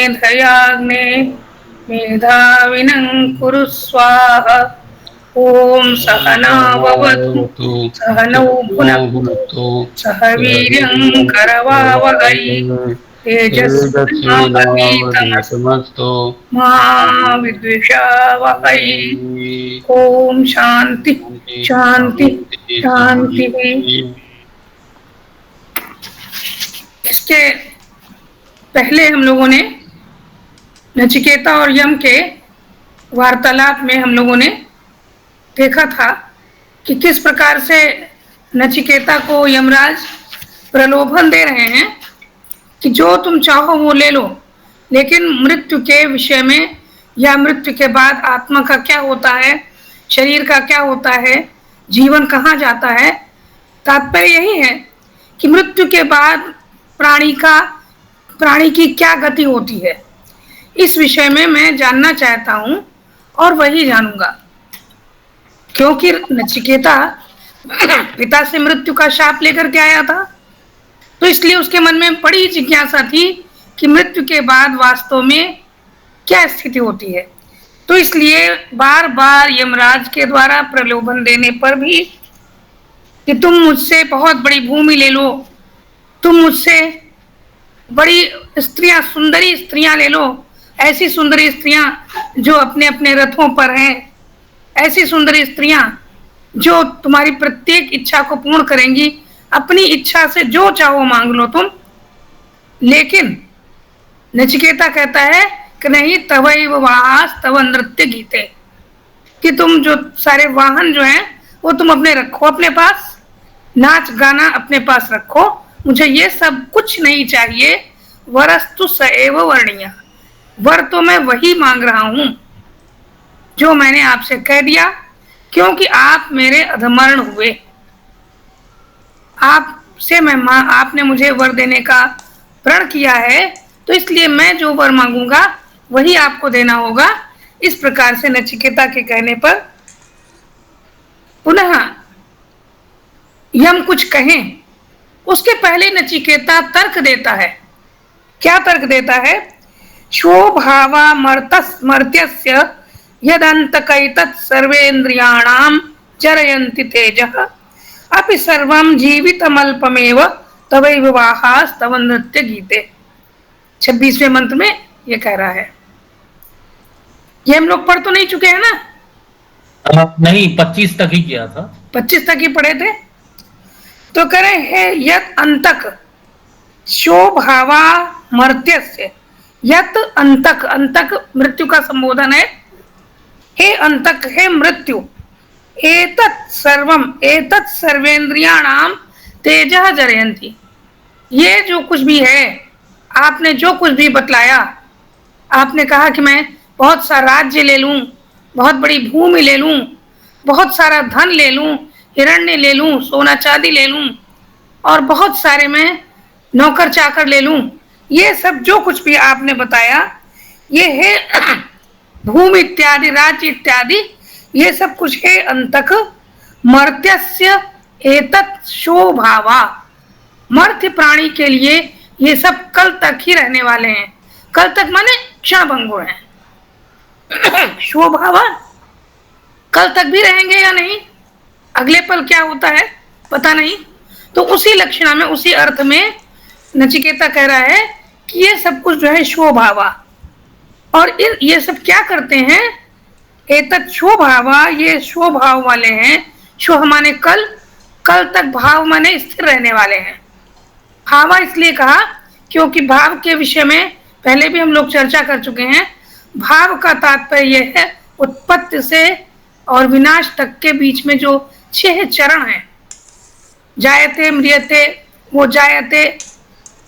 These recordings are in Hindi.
मेधयाग्ने मेधाविनं कुरु स्वाहा। ओम सहनाववतु सहनौ भुनक्तु सह वीर्यं करवावहै तेजस्विनावधीतमस्तु मा विद्विषावहै। ओम शांति शांति शांति। इसके पहले हम लोगों ने नचिकेता और यम के वार्तालाप में हम लोगों ने देखा था कि किस प्रकार से नचिकेता को यमराज प्रलोभन दे रहे हैं कि जो तुम चाहो वो ले लो, लेकिन मृत्यु के विषय में या मृत्यु के बाद आत्मा का क्या होता है, शरीर का क्या होता है, जीवन कहाँ जाता है, तात्पर्य यही है कि मृत्यु के बाद प्राणी की क्या गति होती है, इस विषय में मैं जानना चाहता हूँ और वही जानूंगा। क्योंकि नचिकेता पिता से मृत्यु का शाप लेकर के आया था, तो इसलिए उसके मन में बड़ी जिज्ञासा थी कि मृत्यु के बाद वास्तव में क्या स्थिति होती है। तो इसलिए बार बार यमराज के द्वारा प्रलोभन देने पर भी कि तुम मुझसे बहुत बड़ी भूमि ले लो, तुम मुझसे बड़ी स्त्रियां, सुंदरी स्त्रियां ले लो, ऐसी सुंदरी स्त्रियां जो अपने अपने रथों पर हैं, ऐसी सुंदरी स्त्रियां जो तुम्हारी प्रत्येक इच्छा को पूर्ण करेंगी, अपनी इच्छा से जो चाहो मांग लो तुम। लेकिन नचिकेता कहता है कि नहीं, तवैव वाहास तव नृत्य गीते, कि तुम जो सारे वाहन जो हैं वो तुम अपने रखो, अपने पास नाच गाना अपने पास रखो, मुझे ये सब कुछ नहीं चाहिए। वरस्तु स एव वर्णीय, वर तो मैं वही मांग रहा हूं जो मैंने आपसे कह दिया, क्योंकि आप मेरे अधमर्ण हुए, आपने मुझे वर देने का प्रण किया है, तो इसलिए मैं जो वर मांगूंगा वही आपको देना होगा। इस प्रकार से नचिकेता के कहने पर पुनः यम कुछ कहें उसके पहले नचिकेता तर्क देता है। क्या तर्क देता है? शोभावा मर्त्यस्य यदंतकैतत् सर्वेन्द्रियाणां जरयन्ति तेजः अपि सर्वं जीवितमल्पमेव तवैव वाहास तव नृत्य गीते। 26वें मंत्र में ये कह रहा है। ये हम लोग पढ़ तो नहीं चुके हैं ना? नहीं, 25 तक ही किया था। 25 तक ही पढ़े थे। तो कह रहे हैं यत अंतक शोभावा मर्त्यस्य, यत अंतक, अंतक मृत्यु का संबोधन है। हे अंतक, हे मृत्यु, एतत् सर्वम एतत् सर्वेन्द्रियाणाम तेजः जरयन्ति, ये जो कुछ भी है, आपने जो कुछ भी बतलाया, आपने कहा कि मैं बहुत सा राज्य ले लूं, बहुत बड़ी भूमि ले लूं, बहुत सारा धन ले लूं, हिरण्य ले लूं, सोना चांदी ले लूं, और बहुत सारे मैं नौकर चाकर ले लूं, ये सब जो कुछ भी आपने बताया, ये है भूमि इत्यादि, राज्य इत्यादि, ये सब कुछ है अंतक मर्त्यस्य एतत् शोभावा, मर्त्य प्राणी के लिए ये सब कल तक ही रहने वाले हैं। कल तक माने क्षणभंगुर हैं। शोभावा कल तक भी रहेंगे या नहीं, अगले पल क्या होता है पता नहीं। तो उसी लक्षणा में, उसी अर्थ में नचिकेता कह रहा है कि ये सब कुछ जो है शोभावा, और ये सब क्या करते हैं? एतत् शोभावा, ये शोभाव वाले हैं। शो माने कल, कल तक भाव माने स्थिर रहने वाले हैं। भावा इसलिए कहा क्योंकि भाव के विषय में पहले भी हम लोग चर्चा कर चुके हैं। भाव का तात्पर्य यह है उत्पत्ति से और विनाश तक के बीच में जो 6 चरण हैं। जायते, म्रियते, वो जायते,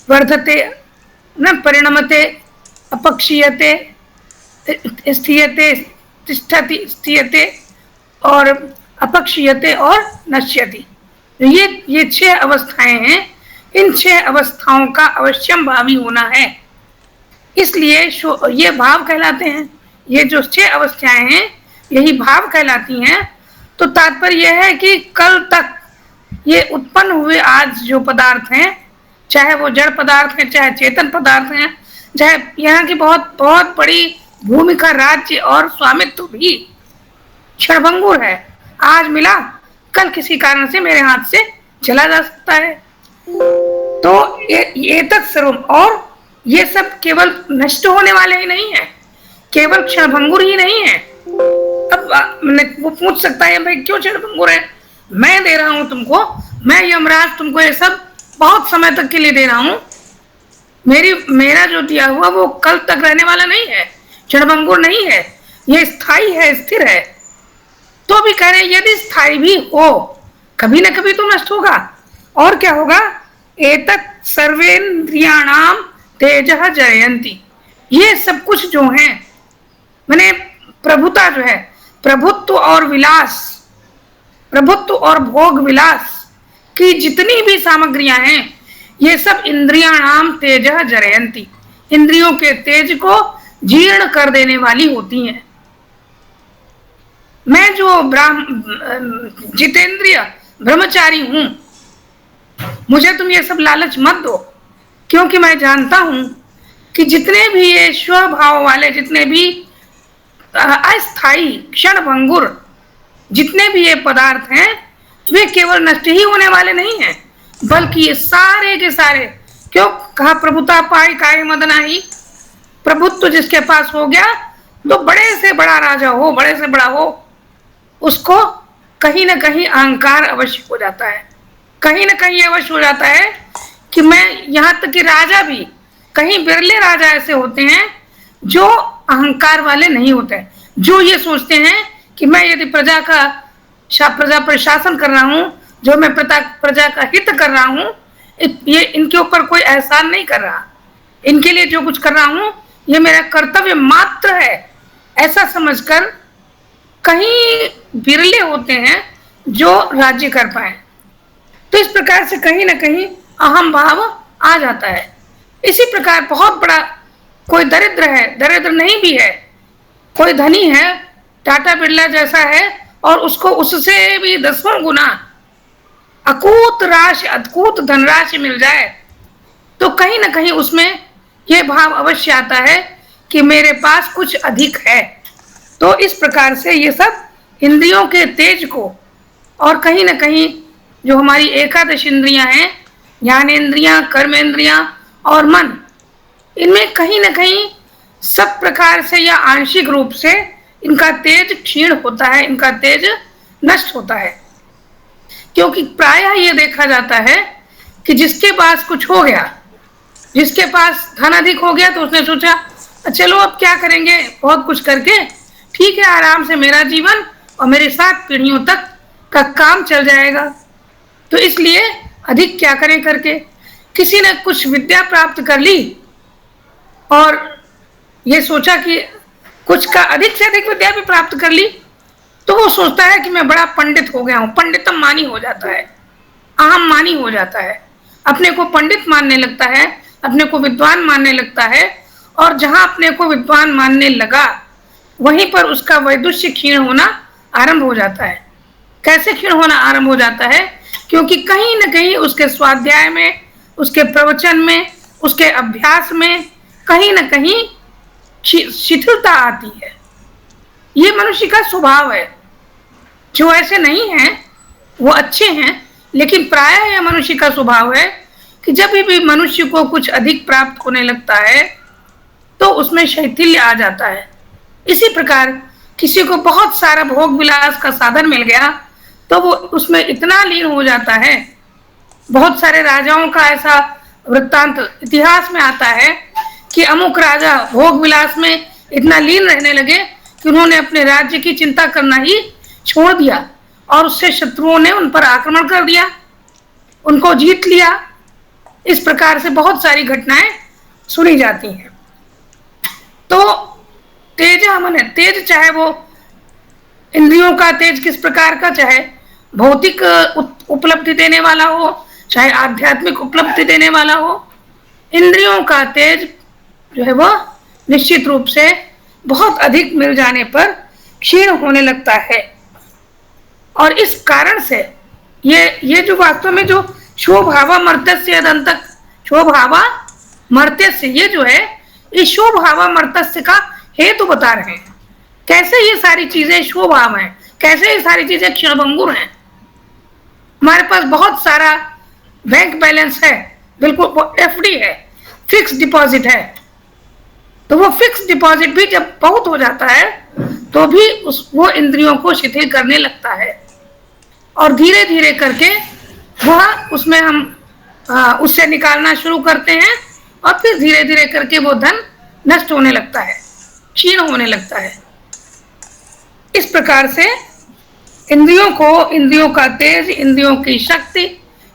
वर्धते, न परिणमते, अपक्षीयते, स्थीयते, तिष्ठति, स्थीयते और अपक्षीयते और नश्यति। ये 6 अवस्थाएं हैं। इन 6 अवस्थाओं का अवश्यम भावी होना है, इसलिए ये भाव कहलाते हैं। ये जो 6 अवस्थाएं हैं यही भाव कहलाती हैं। तो तात्पर्य यह है कि कल तक ये उत्पन्न हुए आज जो पदार्थ हैं, चाहे वो जड़ पदार्थ हैं चाहे चेतन पदार्थ हैं, चाहे यहाँ की बहुत बहुत बड़ी भूमि का राज्य और स्वामित्व भी क्षणभंगुर है। आज मिला, कल किसी कारण से मेरे हाथ से चला जा सकता है। तो ये तक सर्वम, और ये सब केवल नष्ट होने वाले ही नहीं है, केवल क्षणभंगुर ही नहीं है। अब वो पूछ सकता है भाई क्यों क्षणभंगुर है, मैं दे रहा हूं तुमको, मैं यमराज तुमको ये सब बहुत समय तक के लिए दे रहा हूं, मेरा जो दिया हुआ वो कल तक रहने वाला नहीं है, क्षणभंगुर नहीं है, ये स्थायी है, स्थिर है। तो भी कह रहे यदि स्थायी भी हो, कभी ना कभी तो नष्ट होगा। और क्या होगा, एतत् सर्वेन्द्रियाणाम तेजः जयंती, ये सब कुछ जो है, मैंने प्रभुता जो है, प्रभुत्व और विलास, प्रभुत्व और भोग विलास की जितनी भी सामग्रियां हैं, ये सब इंद्रियाणाम तेजः जरयंती, इंद्रियों के तेज को जीर्ण कर देने वाली होती हैं। मैं जो जितेंद्रिय ब्रह्मचारी हूं, मुझे तुम ये सब लालच मत दो, क्योंकि मैं जानता हूं कि जितने भी ये स्वभाव वाले, जितने भी अस्थाई क्षणभंगुर जितने भी ये पदार्थ हैं, वे केवल नष्ट ही होने वाले नहीं हैं, बल्कि ये सारे के सारे, क्यों कहा प्रभुता पाई काय मदना ही, प्रभुत्व जिसके पास हो गया, तो बड़े से बड़ा राजा हो, बड़े से बड़ा हो, उसको कहीं ना कहीं अहंकार अवश्य हो जाता है, कहीं ना कहीं अवश्य हो जाता है कि मैं, यहाँ तक कि राजा भी, कहीं बिरले राजा ऐसे होते हैं जो अहंकार वाले नहीं होते, जो ये सोचते हैं कि मैं यदि प्रजा पर शासन कर रहा हूँ, जो मैं प्रजा का हित कर रहा हूँ, ये इनके ऊपर कोई एहसान नहीं कर रहा, इनके लिए जो कुछ कर रहा हूँ ये मेरा कर्तव्य मात्र है, ऐसा समझकर कहीं बिरले होते हैं जो राज्य कर पाए। तो इस प्रकार से कहीं ना कहीं अहम भाव आ जाता है। इसी प्रकार बहुत बड़ा कोई दरिद्र है, दरिद्र नहीं भी है, कोई धनी है, टाटा बिरला जैसा है, और उसको उससे भी 10वां गुना अकूत राशि, अद्भुत धनराशि मिल जाए, तो कहीं ना कहीं उसमें यह भाव अवश्य आता है कि मेरे पास कुछ अधिक है। तो इस प्रकार से ये सब इंद्रियों के तेज को, और कहीं ना कहीं जो हमारी एकादश इंद्रियां हैं, ज्ञानेन्द्रियां, कर्मेंद्रियां और मन, इनमें कहीं ना कहीं सब प्रकार से या आंशिक रूप से इनका तेज क्षीण होता है, इनका तेज नष्ट होता है। क्योंकि प्रायः ये देखा जाता है कि जिसके पास कुछ हो गया, जिसके पास धन अधिक हो गया, तो उसने सोचा चलो अब क्या करेंगे, बहुत कुछ करके ठीक है, आराम से मेरा जीवन और मेरे 7 पीढ़ियों तक का काम चल जाएगा। तो इसलिए अधिक क्या करें करके, किसी ने कुछ विद्या प्राप्त कर ली और ये सोचा कि कुछ का अधिक से अधिक विद्या भी प्राप्त कर ली, तो वो सोचता है कि मैं बड़ा पंडित हो गया हूँ, पंडितम मानी हो जाता है, अहम मानी हो जाता है, अपने को पंडित मानने लगता है, अपने को विद्वान मानने लगता है, और जहां अपने को विद्वान मानने लगा वहीं पर उसका वैदुष्य क्षीण होना आरंभ हो जाता है। कैसे क्षीण होना आरंभ हो जाता है, क्योंकि कहीं न कहीं उसके स्वाध्याय में, उसके प्रवचन में, उसके अभ्यास में कहीं न कहीं शिथिलता आती है। ये मनुष्य का स्वभाव है, जो ऐसे नहीं हैं वो अच्छे हैं, लेकिन प्रायः यह मनुष्य का स्वभाव है कि जब भी मनुष्य को कुछ अधिक प्राप्त होने लगता है तो उसमें शैथिल्य आ जाता है। इसी प्रकार किसी को बहुत सारा भोग विलास का साधन मिल गया तो वो उसमें इतना लीन हो जाता है। बहुत सारे राजाओं का ऐसा वृत्तांत इतिहास में आता है कि अमुक राजा भोग विलास में इतना लीन रहने लगे कि उन्होंने अपने राज्य की चिंता करना ही छोड़ दिया, और उससे शत्रुओं ने उन पर आक्रमण कर दिया, उनको जीत लिया। इस प्रकार से बहुत सारी घटनाएं सुनी जाती हैं। तो तेज माने तेज, चाहे वो इंद्रियों का तेज किस प्रकार का, चाहे भौतिक उपलब्धि देने वाला हो, चाहे आध्यात्मिक उपलब्धि देने वाला हो, इंद्रियों का तेज जो है वह निश्चित रूप से बहुत अधिक मिल जाने पर क्षीण होने लगता है। और इस कारण से ये जो वास्तव में जो शोभावा मर्त्यस्य यदंतक, शोभावा मर्त्यस्य, ये जो है इस शोभावामर्त्य का हेतु बता रहे हैं। कैसे ये सारी चीजें शोभाव हैं, कैसे ये सारी चीजें क्षणभंगुर हैं। हमारे पास बहुत सारा बैंक बैलेंस है, बिल्कुल एफडी है, फिक्स डिपॉजिट है, तो वो फिक्स डिपॉजिट भी जब बहुत हो जाता है तो भी वो इंद्रियों को शिथिल करने लगता है, और धीरे धीरे करके वह उसमें हम उससे निकालना शुरू करते हैं, और फिर धीरे धीरे करके वो धन नष्ट होने लगता है, क्षीण होने लगता है। इस प्रकार से इंद्रियों को, इंद्रियों का तेज, इंद्रियों की शक्ति,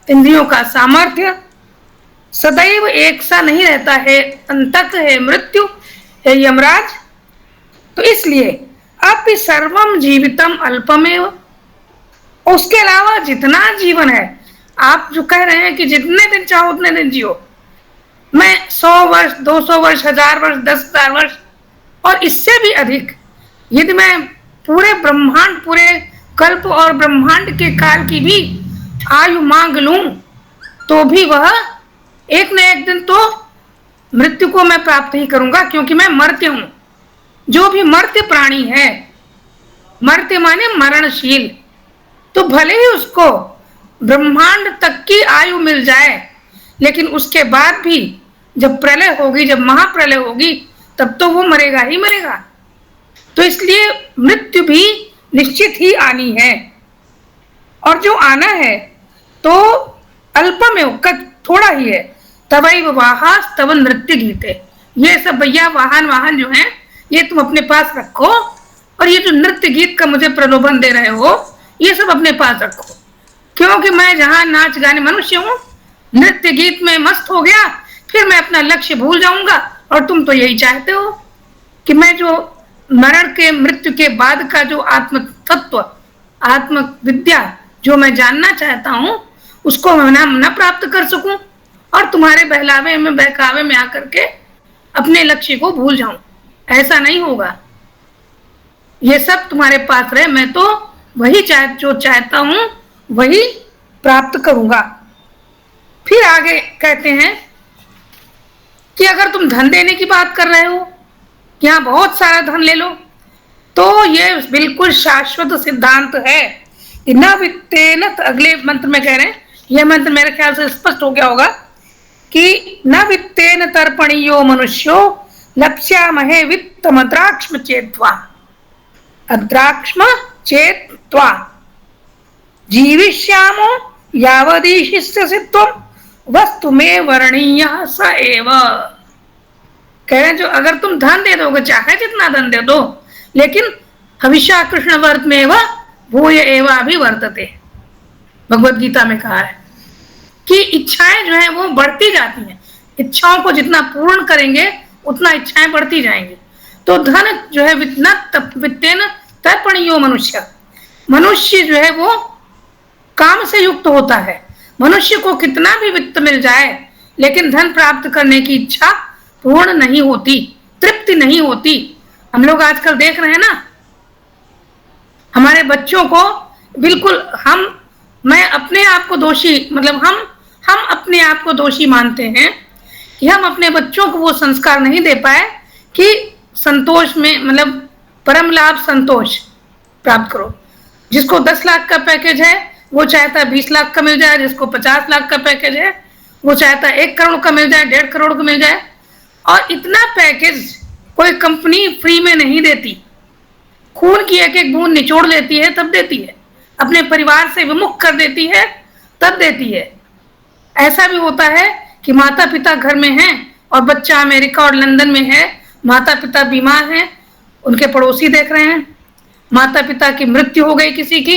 इंद्रियों का सामर्थ्य सदैव एक सा नहीं रहता है। अंतक है मृत्यु, है यमराज। तो इसलिए अपि सर्वम जीवितम अल्पमेव, उसके अलावा जितना जीवन है, आप जो कह रहे हैं कि जितने दिन चाहो उतने दिन जियो, मैं 100 वर्ष, 200 वर्ष, 1000 वर्ष, 10,000 वर्ष और इससे भी अधिक, यदि मैं पूरे ब्रह्मांड, पूरे कल्प और ब्रह्मांड के काल की भी आयु मांग लूं तो भी वह एक न एक दिन तो मृत्यु को मैं प्राप्त ही करूंगा, क्योंकि मैं मर्त्य हूं। जो भी मर्त्य प्राणी है, मर्त्य माने मरणशील, तो भले ही उसको ब्रह्मांड तक की आयु मिल जाए, लेकिन उसके बाद भी जब प्रलय होगी, जब महाप्रलय होगी, तब तो वो मरेगा ही मरेगा। तो इसलिए मृत्यु भी निश्चित ही आनी है, और जो आना है तो अल्पमेव, थोड़ा ही है। तवैव वाहा तव नृत्य गीते, ये सब भैया वाहन जो हैं ये तुम अपने पास रखो, और ये जो नृत्य गीत का मुझे प्रलोभन दे रहे हो ये सब अपने पास रखो, क्योंकि मैं जहां नाच गाने मनुष्य हूं, नृत्य गीत में मस्त हो गया, फिर मैं अपना लक्ष्य भूल जाऊंगा। और तुम तो यही चाहते हो कि मैं जो मरण के, मृत्यु के बाद का जो आत्म तत्व, आत्म विद्या जो मैं जानना चाहता हूं, उसको मैं न प्राप्त कर सकूं, और तुम्हारे बहलावे में, बहकावे में आकर के अपने लक्ष्य को भूल जाऊं। ऐसा नहीं होगा, ये सब तुम्हारे पास रहे, मैं तो वही जो चाहता हूं वही प्राप्त करूंगा। फिर आगे कहते हैं कि अगर तुम धन देने की बात कर रहे हो, कि हाँ बहुत सारा धन ले लो, तो ये बिल्कुल शाश्वत सिद्धांत है कि न वित्तेन, अगले मंत्र में कह रहे हैं, यह मंत्र मेरे ख्याल से स्पष्ट हो गया होगा कि न वित्तेन तर्पणीयो मनुष्यो लप्स्यामहे वित्तम अद्राक्ष्म चेत्वा, अद्राक्ष्म चेत्वा जीविष्यामो यावदीशिष्यसि त्वं वस्तु में वर्णीय स एव। कह रहे जो अगर तुम धन दे दोगे, चाहे जितना धन दे दो, लेकिन हविष्या कृष्ण वर्त में वह भूय एवा भी वर्तते, भगवत गीता में कहा है कि इच्छाएं जो है वो बढ़ती जाती हैं, इच्छाओं को जितना पूर्ण करेंगे उतना इच्छाएं बढ़ती जाएंगी। तो धन जो है वित्तेन तर्पणीयो मनुष्य, मनुष्य जो है वो काम से युक्त होता है। मनुष्य को कितना भी वित्त मिल जाए, लेकिन धन प्राप्त करने की इच्छा पूर्ण नहीं होती, तृप्ति नहीं होती। हम लोग आजकल देख रहे हैं ना, हमारे बच्चों को बिल्कुल मैं अपने आप को दोषी, मतलब हम अपने आप को दोषी मानते हैं कि हम अपने बच्चों को वो संस्कार नहीं दे पाए कि संतोष में, मतलब परम लाभ संतोष प्राप्त करो। जिसको 10 लाख का पैकेज है वो चाहता है 20 लाख का मिल जाए, जिसको 50 लाख का पैकेज है वो चाहता है 1 करोड़ का मिल जाए, 1.5 करोड़ का मिल जाए। और इतना पैकेज कोई कंपनी फ्री में नहीं देती, खून की एक एक बूंद निचोड़ लेती है तब देती है, अपने परिवार से विमुख कर देती है तब देती है। ऐसा भी होता है कि माता पिता घर में हैं और बच्चा अमेरिका और लंदन में है, माता पिता बीमार हैं, उनके पड़ोसी देख रहे हैं, माता पिता की मृत्यु हो गई, किसी की,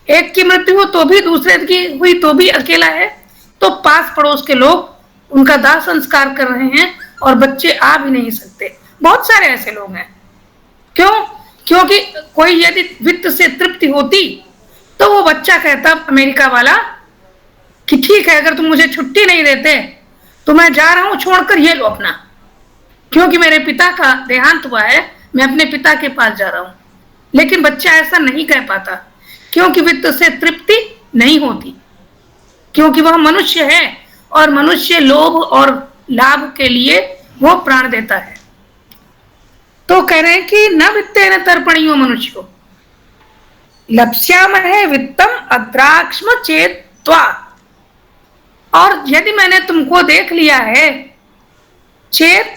एक की मृत्यु हो तो भी, दूसरे की हुई तो भी अकेला है, तो पास पड़ोस के लोग उनका दाह संस्कार कर रहे हैं और बच्चे आ भी नहीं सकते। बहुत सारे ऐसे लोग हैं। क्यों? क्योंकि कोई यदि वित्त से तृप्ति होती तो वो बच्चा कहता अमेरिका वाला कि ठीक है, अगर तुम मुझे छुट्टी नहीं देते तो मैं जा रहा हूं छोड़कर, ये लो अपना, क्योंकि मेरे पिता का देहांत हुआ है, मैं अपने पिता के पास जा रहा हूं। लेकिन बच्चा ऐसा नहीं कह पाता, क्योंकि वित्त से तृप्ति नहीं होती, क्योंकि वह मनुष्य है और मनुष्य लोभ और लाभ के लिए वो प्राण देता है। तो कह रहे हैं कि न वित्तेन तर्पणीयो मनुष्यो लप्स्यामहे वित्तम अद्राक्ष्म चेत्वा। और यदि मैंने तुमको देख लिया है, चेत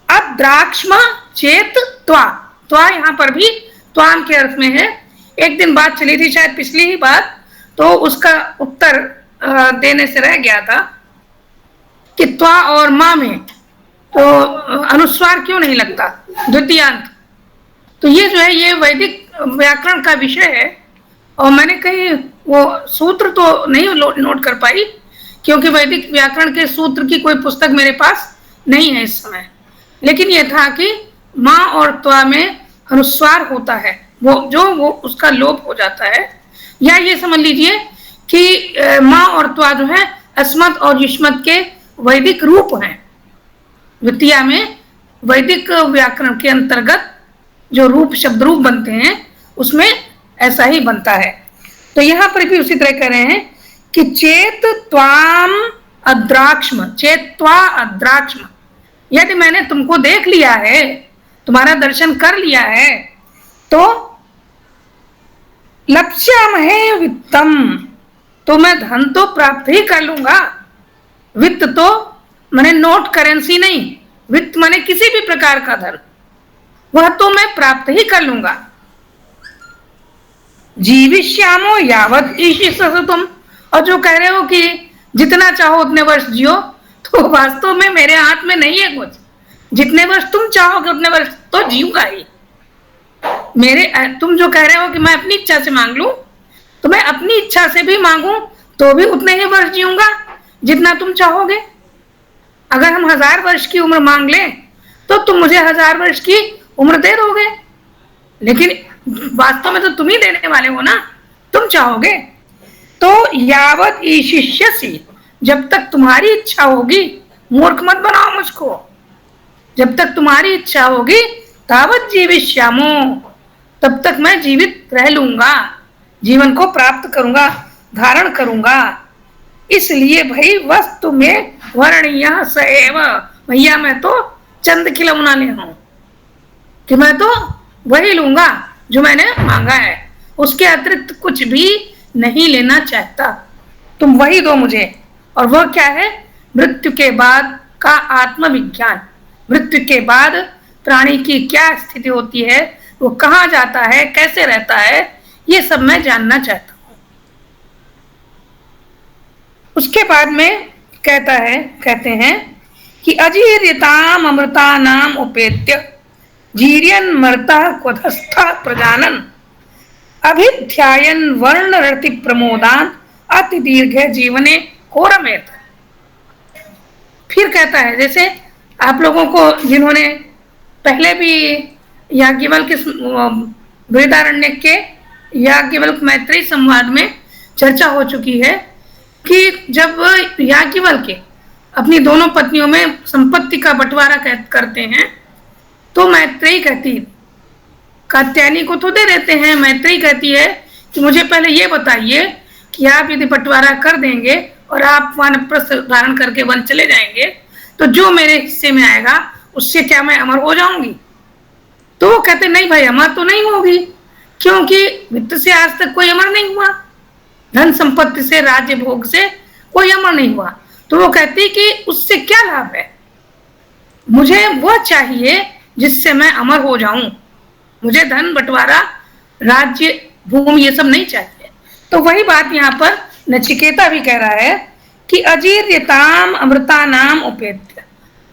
अद्राक्ष्म चेत त्वा, त्वा यहाँ पर भी त्वाम के अर्थ में है। एक दिन बात चली थी शायद पिछली ही बात, तो उसका उत्तर देने से रह गया था कि त्वा और माँ में तो अनुस्वार क्यों नहीं लगता द्वितीयांत। तो ये जो है ये वैदिक व्याकरण का विषय है, और मैंने कहीं वो सूत्र तो नहीं नोट कर पाई, क्योंकि वैदिक व्याकरण के सूत्र की कोई पुस्तक मेरे पास नहीं है इस समय। लेकिन ये था कि माँ और त्वा में अनुस्वार होता है, वो उसका लोप हो जाता है। या ये समझ लीजिए कि माँ और त्वा जो है अस्मत् और युष्मत् के वैदिक रूप हैं। द्वितीया में वैदिक व्याकरण के अंतर्गत जो रूप शब्द रूप बनते हैं उसमें ऐसा ही बनता है। तो यहाँ पर भी उसी तरह कह रहे हैं कि चेत त्वाम अद्राक्ष्म, चेत त्वा अद्राक्ष्म, यदि मैंने तुमको देख लिया है, तुम्हारा दर्शन कर लिया है, तो लप्स्यामहे वित्तम, तो मैं धन तो प्राप्त ही कर लूंगा। वित्त तो मैंने नोट करेंसी नहीं, वित्त मैंने किसी भी प्रकार का धन, वह तो मैं प्राप्त ही कर लूंगा। जीविष्यामो यावत ईशिष्यसु तुम, और जो कह रहे हो कि जितना चाहो उतने वर्ष जियो, तो वास्तव में मेरे हाथ में नहीं है कुछ। जितने वर्ष तुम चाहोगे उतने वर्ष तो जीऊंगा ही। तुम जो कह रहे हो कि मैं अपनी इच्छा से मांग लूं, तो मैं अपनी इच्छा से भी मांगूं तो भी उतने ही वर्ष जीऊंगा जितना तुम चाहोगे। अगर हम 1000 वर्ष की उम्र मांग लें तो तुम मुझे 1000 वर्ष की उम्र दे दोगे, लेकिन वास्तव में तो तुम ही देने वाले हो ना, तुम चाहोगे। तो यावत ईशिष्यसि, जब तक तुम्हारी इच्छा होगी, मूर्ख मत बनाओ मुझको, जब तक तुम्हारी इच्छा होगी तावत जीविष्यामो, तब तक मैं जीवित रह लूंगा, जीवन को प्राप्त करूंगा, धारण करूंगा। इसलिए भाई वस्तु में वर्णीय सएव, भैया मैं तो चंद खिलौना ले हूं कि मैं तो वही लूंगा जो मैंने मांगा है, उसके अतिरिक्त कुछ भी नहीं लेना चाहता, तुम वही दो मुझे। और वह क्या है? मृत्यु के बाद का आत्मविज्ञान, मृत्यु के बाद प्राणी की क्या स्थिति होती है, वो कहाँ जाता है, कैसे रहता है, ये सब मैं जानना चाहता हूँ। उसके बाद में कहते हैं कि अजीर्यताम अमृता नाम उपेत्य जीर्यन मर्ता क्वधस्था प्रजानन अभिध्यायन वर्ण रति प्रमोदान अति दीर्घ जीवने कोरमेत। फिर कहता है, जैसे आप लोगों को जिन्होंने पहले भी याज्ञवल्क्य के बृहदारण्यक के याज्ञवल्क्य मैत्रेयी संवाद में चर्चा हो चुकी है कि जब याज्ञवल्क्य अपनी दोनों पत्नियों में संपत्ति का बंटवारा करते हैं, तो मैत्रेयी कहती, कात्यायनी को तो दे देते हैं, मैत्रेयी कहती है कि मुझे पहले ये बताइए कि आप यदि बंटवारा कर देंगे और आप वानप्रस्थ धारण करके वन चले जाएंगे, तो जो मेरे हिस्से में आएगा उससे क्या मैं अमर हो जाऊंगी? तो वो कहते नहीं भाई, अमर तो नहीं होगी, क्योंकि वित्त से आज तक कोई अमर नहीं हुआ, धन संपत्ति से, राज्य भोग से कोई अमर नहीं हुआ। तो वो कहती कि उससे क्या लाभ है, मुझे वो चाहिए जिससे मैं अमर हो जाऊं, मुझे धन बंटवारा राज्य भूमि ये सब नहीं चाहिए। तो वही बात यहाँ पर नचिकेता भी कह रहा है कि अजीर्यताम अमृता नाम उपेत्य,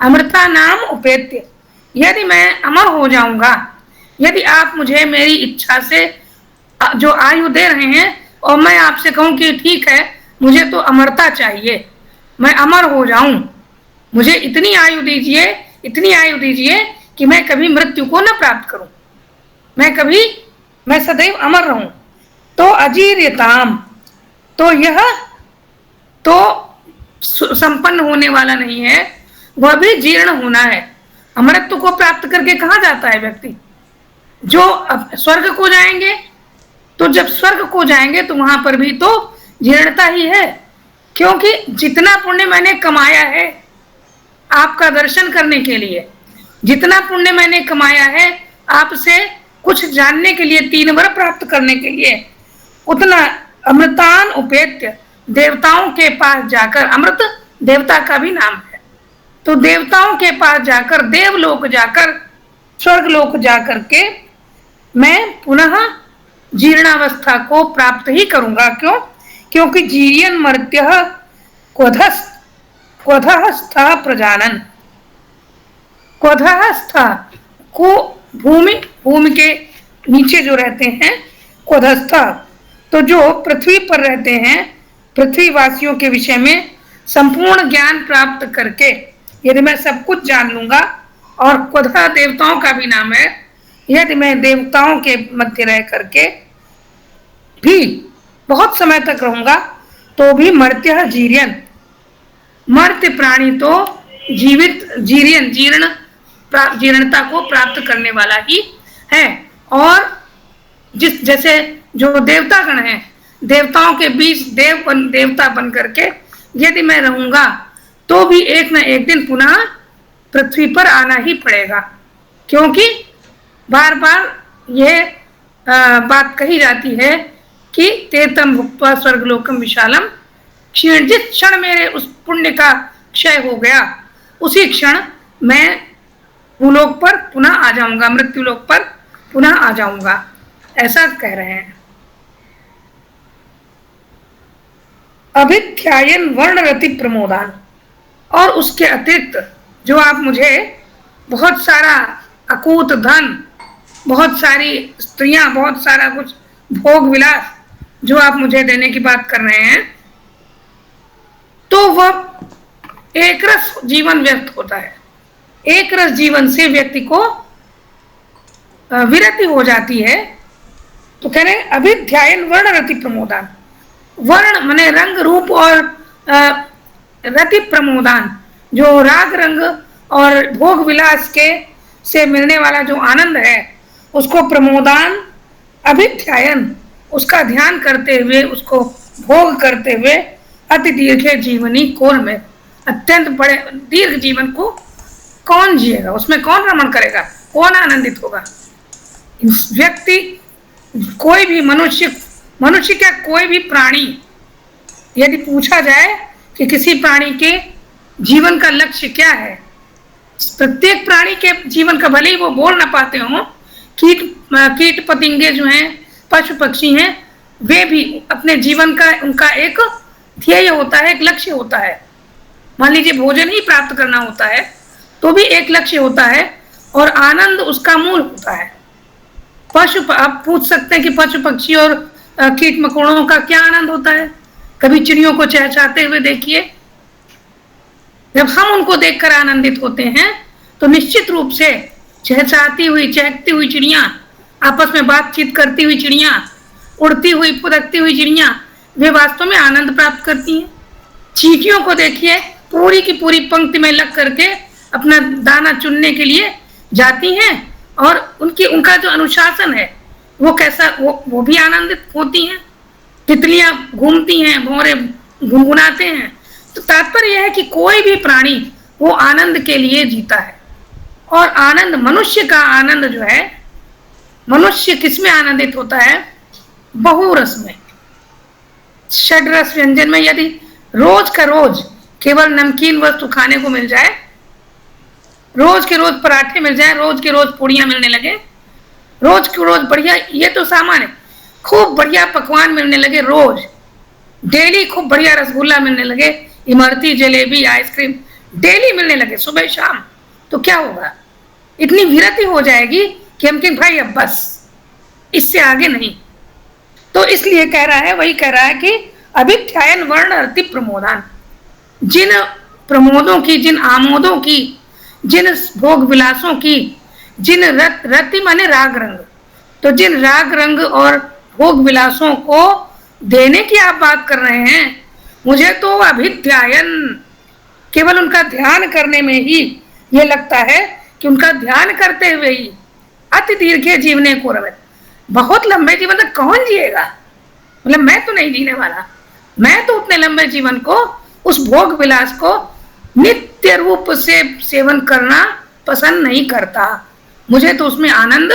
अमृता नाम उपेत्य, यदि मैं अमर हो जाऊंगा, यदि आप मुझे मेरी इच्छा से जो आयु दे रहे हैं और मैं आपसे कहूं कि ठीक है मुझे तो अमरता चाहिए, मैं अमर हो जाऊं, मुझे इतनी आयु दीजिए, इतनी आयु दीजिए कि मैं कभी मृत्यु को न प्राप्त करूं, मैं सदैव अमर रहूं। तो अजीर्यताम, तो यह तो संपन्न होने वाला नहीं है, वह भी जीर्ण होना है। अमरत्व को प्राप्त करके कहाँ जाता है व्यक्ति? जो अब स्वर्ग को जाएंगे, तो जब स्वर्ग को जाएंगे तो वहां पर भी तो जीर्णता ही है, क्योंकि जितना पुण्य मैंने कमाया है आपका दर्शन करने के लिए, जितना पुण्य मैंने कमाया है आपसे कुछ जानने के लिए, 3 वर प्राप्त करने के लिए, उतना अमृतान उपेत्य, देवताओं के पास जाकर, अमृत देवता का भी नाम है, तो देवताओं के पास जाकर, देवलोक जाकर, स्वर्गलोक जाकर के मैं पुनः जीर्णावस्था को प्राप्त ही करूंगा। क्यों? क्योंकि जीर्यन मर्त्य क्वधस्थ प्रजानन, क्वधस्थ को भूमि के नीचे जो रहते हैं, क्वधस्थ, तो जो पृथ्वी पर रहते हैं, पृथ्वीवासियों के विषय में संपूर्ण ज्ञान प्राप्त करके यदि मैं सब कुछ जान लूंगा, और क्वधा देवताओं का भी नाम है, यदि मैं देवताओं के मध्य रह करके भी बहुत समय तक रहूंगा तो भी मर्त्य जीर्यन, मर्त्य प्राणी तो जीवित जीर्यन जीर्णता को प्राप्त करने वाला ही है। और जैसे जो देवतागण हैं, देवताओं के बीच देवता बन करके यदि मैं रहूंगा तो भी एक न एक दिन पुनः पृथ्वी पर आना ही पड़ेगा, क्योंकि बार बार यह बात कही जाती है कि तेतम भुक्त्वा स्वर्गलोकम विशालम क्षीण, जिस क्षण मेरे उस पुण्य का क्षय हो गया उसी क्षण मैं भूलोक पर पुनः आ जाऊंगा, मृत्युलोक पर पुनः आ जाऊंगा, ऐसा कह रहे हैं। अभिध्यायन वर्ण रति प्रमोदान, और उसके अतिरिक्त जो आप मुझे बहुत सारा अकूत धन, बहुत सारी स्त्रियां, बहुत सारा कुछ भोग विलास जो आप मुझे देने की बात कर रहे हैं, तो वह एक रस जीवन व्यक्त होता है। एक रस जीवन से व्यक्ति को विरति हो जाती है। तो कह रहे अभिध्यायन वर्ण रति प्रमोदान, वर्ण माने रंग रूप, और रति प्रमोदान जो राग रंग और भोग विलास के से मिलने वाला जो आनंद है, उसको प्रमोदान, अभिध्यायन, उसका ध्यान करते हुए, उसको भोग करते हुए, अति दीर्घ जीवनी कोल में, अत्यंत बड़े दीर्घ जीवन को कौन जिएगा, उसमें कौन रमण करेगा, कौन आनंदित होगा। व्यक्ति, कोई भी मनुष्य क्या कोई भी प्राणी, यदि पूछा जाए कि किसी प्राणी के जीवन का लक्ष्य क्या है, प्रत्येक प्राणी के जीवन का, भले ही वो बोल ना पाते हों, कीट पतंगे जो हैं, पशु पक्षी हैं, वे भी अपने जीवन का उनका एक ध्येय होता है, एक लक्ष्य होता है। मान लीजिए भोजन ही प्राप्त करना होता है तो भी एक लक्ष्य होता है, और आनंद उसका मूल होता है। आप पूछ सकते हैं कि पशु पक्षी और कीट मकोड़ों का क्या आनंद होता है। कभी चिड़ियों को चहचहाते हुए देखिए, जब हम उनको देखकर आनंदित होते हैं तो निश्चित रूप से चहचहाती हुई, चहकती हुई चिड़िया, आपस में बातचीत करती हुई चिड़िया, उड़ती हुई, फुदकती हुई चिड़िया, वे वास्तव में आनंद प्राप्त करती हैं। चींटियों को देखिए, पूरी की पूरी पंक्ति में लग करके अपना दाना चुनने के लिए जाती हैं, और उनका जो अनुशासन है वो कैसा, वो भी आनंदित होती हैं। तितलियां घूमती हैं, भौरे गुनगुनाते हैं। तो तात्पर्य यह है कि कोई भी प्राणी वो आनंद के लिए जीता है। और आनंद, मनुष्य का आनंद जो है, मनुष्य किसमें आनंदित होता है? बहुरस में, षड्रस व्यंजन में। यदि रोज का रोज केवल नमकीन वस्तु खाने को मिल जाए, रोज के रोज पराठे मिल जाए, रोज के रोज पूड़ियां मिलने लगे, रोज के रोज बढ़िया, ये तो सामान्य, खूब बढ़िया पकवान मिलने लगे, रोज डेली खूब बढ़िया रसगुल्ला मिलने लगे, इमरती, जलेबी, आइसक्रीम डेली मिलने लगे सुबह शाम, तो क्या होगा? इतनी विरति हो जाएगी कि हम कहें भाई अब बस, इससे आगे नहीं। तो इसलिए कह रहा है, वही कह रहा है कि अभिध्यायन वर्ण रति प्रमोदान, जिन प्रमोदों की, जिन आमोदों की, जिन भोग विलासों की, जिन रति माने राग रंग, तो जिन राग रंग और भोग विलासों को देने की आप बात कर रहे हैं, मुझे तो अभिध्यायन, केवल उनका ध्यान करने में ही ये लगता है कि उनका ध्यान करते हुए ही अति दीर्घ जीवने को रवे, बहुत लंबे जीवन तक कौन जिएगा? मैं तो नहीं जीने वाला। मैं तो उतने लंबे जीवन को, उस भोग विलास को नित्य रूप से सेवन करना पसंद नहीं करता, मुझे तो उसमें आनंद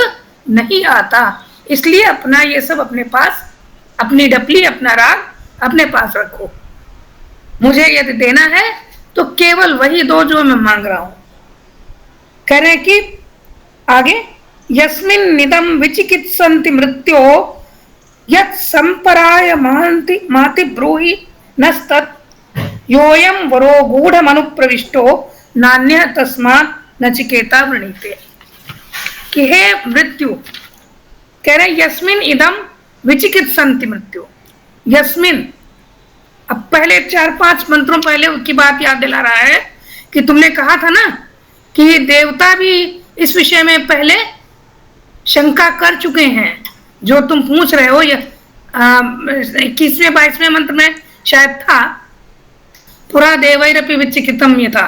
नहीं आता, इसलिए अपना ये सब अपने पास, अपनी डपली, अपना राग अपने पास रखो। मुझे यदि देना है तो केवल वही दो जो मैं मांग रहा हूं। कह रहे कि आगे, यस्मिन् निदम विचिकित्सन्ति मृत्यो यत् संपराय महन्ति माति ब्रूहि नस्तत् योऽयं वरो गूढ़मनुप्रविष्टो नान्यः तस्मात् नचिकेता वृणीते। कि हे मृत्यु, कह रहे यस्मिन् इदम विचिकित्सन्ति मृत्यु, यस्मिन्, अब पहले 4-5 मंत्रों पहले की बात याद दिला रहा है कि तुमने कहा था ना कि देवता भी इस विषय में पहले शंका कर चुके हैं, जो तुम पूछ रहे हो। यह 21वें-22वें मंत्र में शायद था, पुरा देवैरपि विचिकित्सम यथा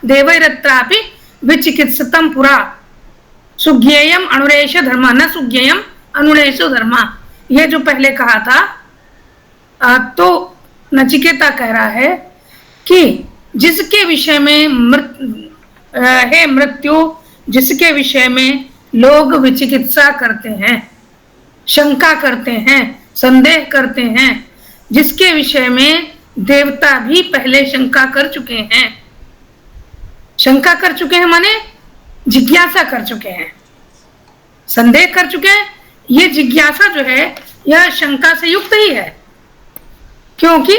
देवैरत्रापि विचिकित्सितम पुरा सुज्ञेयम अनुरेश धर्मा न सुज्ञेयम अनुरेशो धर्मा। ये जो पहले कहा था, तो नचिकेता कह रहा है कि जिसके विषय में हे मृत्यु, जिसके विषय में लोग विचिकित्सा करते हैं, शंका करते हैं, संदेह करते हैं, जिसके विषय में देवता भी पहले शंका कर चुके हैं। शंका कर चुके हैं माने जिज्ञासा कर चुके हैं, संदेह कर चुके हैं। ये जिज्ञासा जो है यह शंका से युक्त ही है, क्योंकि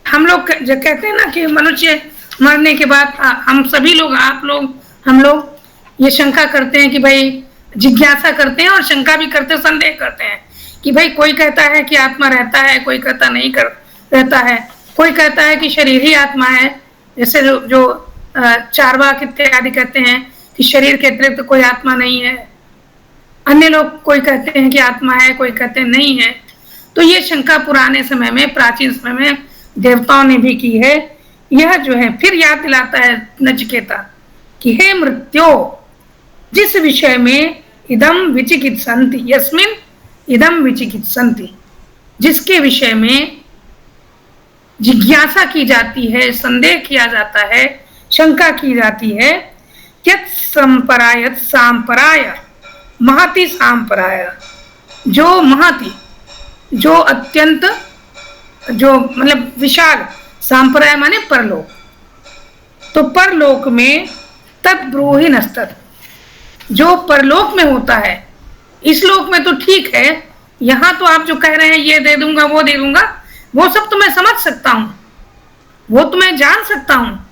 हम लोग जो कहते हैं ना कि मनुष्य मरने के बाद हम सभी लोग, आप लोग, हम लोग ये शंका करते हैं कि भाई, जिज्ञासा करते हैं और शंका भी करते हैं, संदेह करते हैं कि भाई कोई कहता है कि आत्मा रहता है, कोई कहता नहीं रहता है, कोई कहता है कि शरीर ही आत्मा है, जैसे जो चार्वाक इत्यादि कहते हैं कि शरीर के अतिरिक्त कोई आत्मा नहीं है। अन्य लोग कोई कहते हैं कि आत्मा है, कोई कहते हैं नहीं है। तो ये शंका पुराने समय में, प्राचीन समय में देवताओं ने भी की है। यह जो है फिर याद दिलाता है नचिकेता कि हे मृत्यो, जिस विषय में इदम विचिकित्सन्ति, यस्मिन् इदम विचिकित्सन्ति, जिसके विषय में जिज्ञासा की जाती है, संदेह किया जाता है, शंका की जाती है, यत् संपराय, यत् सांपराय, महति सांपराय, जो महति, जो अत्यंत, जो मतलब विशाल, सांपराय माने परलोक, तो परलोक में तत् ब्रूहि नस्तत्, जो परलोक में होता है, इस लोक में तो ठीक है, यहाँ तो आप जो कह रहे हैं ये दे दूंगा, वो दे दूंगा, वो सब तो मैं समझ सकता हूँ, वो तो मैं जान सकता हूँ।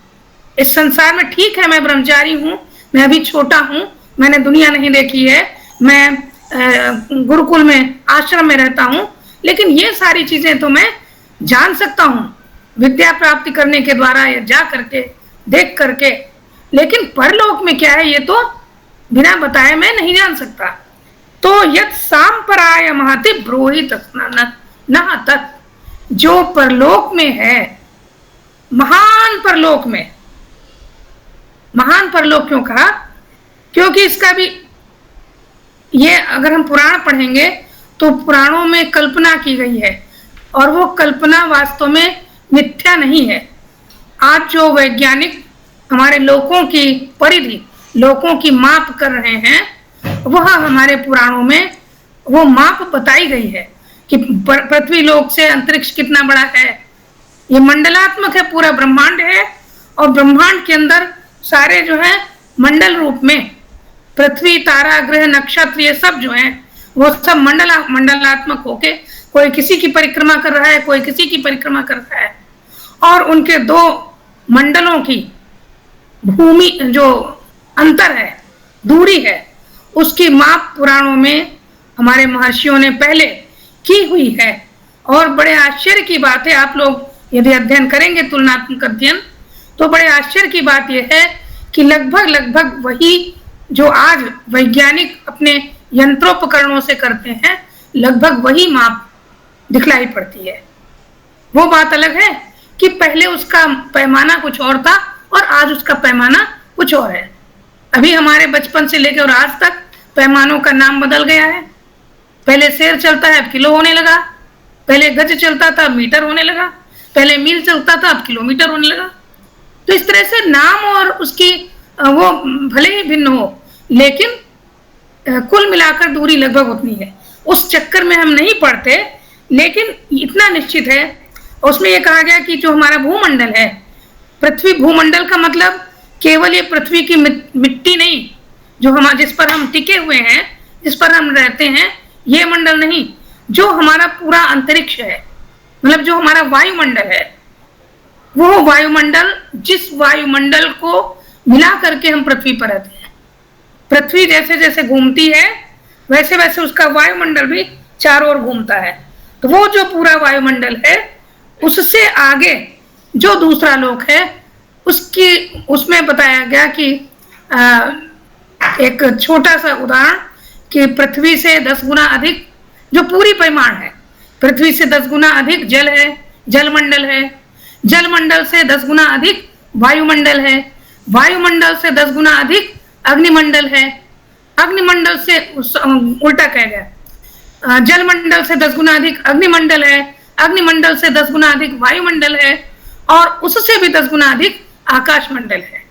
इस संसार में ठीक है, मैं ब्रह्मचारी हूँ, मैं अभी छोटा हूँ, मैंने दुनिया नहीं देखी है, मैं गुरुकुल में, आश्रम में रहता हूँ, लेकिन ये सारी चीजें तो मैं जान सकता हूँ विद्या प्राप्ति करने के द्वारा, या जा करके, देख करके। लेकिन परलोक में क्या है, ये तो बिना बताए मैं नहीं जान सकता। तो यत् सांपराय महति ब्रूहि नः तत्, जो परलोक में है, महान परलोक में, महान परलोक क्यों कहा, क्योंकि इसका भी ये, अगर हम पुराण पढ़ेंगे तो पुराणों में कल्पना की गई है, और वो कल्पना वास्तव में मिथ्या नहीं है। आज जो वैज्ञानिक हमारे लोकों की परिधि, लोकों की माप कर रहे हैं, वह हमारे पुराणों में वो माप बताई गई है कि पृथ्वी लोक से अंतरिक्ष कितना बड़ा है। ये मंडलात्मक है, पूरा ब्रह्मांड है, और ब्रह्मांड के अंदर सारे जो है मंडल रूप में, पृथ्वी, तारा, ग्रह, नक्षत्र, ये सब जो है वो सब मंडलात्मक होके, कोई किसी की परिक्रमा कर रहा है, कोई किसी की परिक्रमा कर रहा है, और उनके दो मंडलों की भूमि जो अंतर है, दूरी है, उसकी माप पुराणों में हमारे महर्षियों ने पहले की हुई है। और बड़े आश्चर्य की बात है, आप लोग यदि अध्ययन करेंगे, तुलनात्मक अध्ययन, तो बड़े आश्चर्य की बात यह है कि लगभग वही जो आज वैज्ञानिक अपने यंत्रोपकरणों से करते हैं, लगभग वही माप दिखलाई पड़ती है। वो बात अलग है कि पहले उसका पैमाना कुछ और था और आज उसका पैमाना कुछ और है। अभी हमारे बचपन से लेकर और आज तक पैमानों का नाम बदल गया है। पहले सेर चलता है, अब किलो होने लगा, पहले गज चलता था, मीटर होने लगा। पहले मील चलता था, अब किलोमीटर होने लगा। तो इस तरह से नाम और उसकी वो भले ही भिन्न हो, लेकिन कुल मिलाकर दूरी लगभग उतनी है। उस चक्कर में हम नहीं पड़ते, लेकिन इतना निश्चित है, उसमें ये कहा गया कि जो हमारा भूमंडल है, पृथ्वी भूमंडल का मतलब केवल ये पृथ्वी की मिट्टी नहीं, जो हम जिस पर हम टिके हुए हैं, जिस पर हम रहते हैं, ये मंडल नहीं, जो हमारा पूरा अंतरिक्ष है, मतलब जो हमारा वायुमंडल है, वो वायुमंडल, जिस वायुमंडल को मिला करके हम पृथ्वी पर रहते हैं। पृथ्वी जैसे जैसे घूमती है, वैसे वैसे उसका वायुमंडल भी चारों ओर घूमता है। तो वो जो पूरा वायुमंडल है, उससे आगे जो दूसरा लोक है, उसमें बताया गया कि एक छोटा सा उदाहरण कि पृथ्वी से 10 गुना अधिक, जो पूरी परिमाण है, पृथ्वी से 10 गुना अधिक जल है, जलमंडल है, जलमंडल से 10 गुना अधिक वायुमंडल है, वायुमंडल से 10 गुना अधिक अग्निमंडल है, अग्निमंडल से उल्टा कह गया, जलमंडल से 10 गुना अधिक अग्निमंडल है, अग्निमंडल से 10 गुना अधिक वायुमंडल है, और उससे भी 10 गुना अधिक आकाश मंडल है।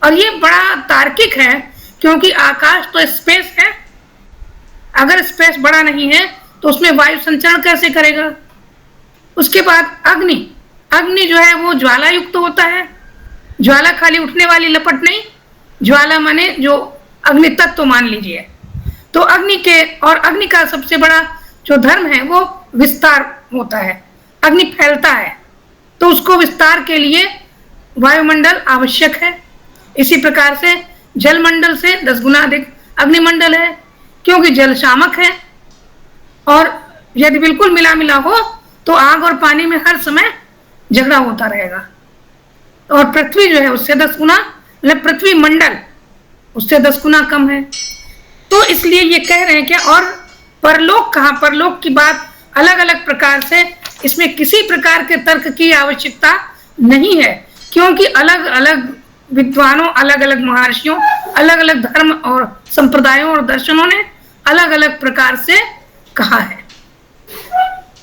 और ये बड़ा तार्किक है, क्योंकि आकाश तो स्पेस है, अगर स्पेस बड़ा नहीं है तो उसमें वायु संचरण कैसे करेगा। उसके बाद अग्नि, अग्नि जो है वो ज्वाला युक्त होता है, ज्वाला खाली उठने वाली लपट नहीं, ज्वाला माने जो अग्नि तत्व मान लीजिए। तो अग्नि के, और अग्नि का सबसे बड़ा जो धर्म है वो विस्तार होता है, अग्नि फैलता है, तो उसको विस्तार के लिए वायुमंडल आवश्यक है। इसी प्रकार से जलमंडल से 10 गुना अधिक अग्निमंडल है, क्योंकि जल शामक है, और यदि बिल्कुल मिला मिला हो तो आग और पानी में हर समय झगड़ा होता रहेगा। और पृथ्वी जो है उससे 10 गुना, मतलब पृथ्वी मंडल उससे 10 गुना कम है। तो इसलिए ये कह रहे हैं कि और परलोक कहाँ, परलोक की बात अलग अलग प्रकार से, इसमें किसी प्रकार के तर्क की आवश्यकता नहीं है, क्योंकि अलग अलग विद्वानों, अलग अलग महर्षियों, अलग अलग धर्म और संप्रदायों और दर्शनों ने अलग अलग प्रकार से कहा है।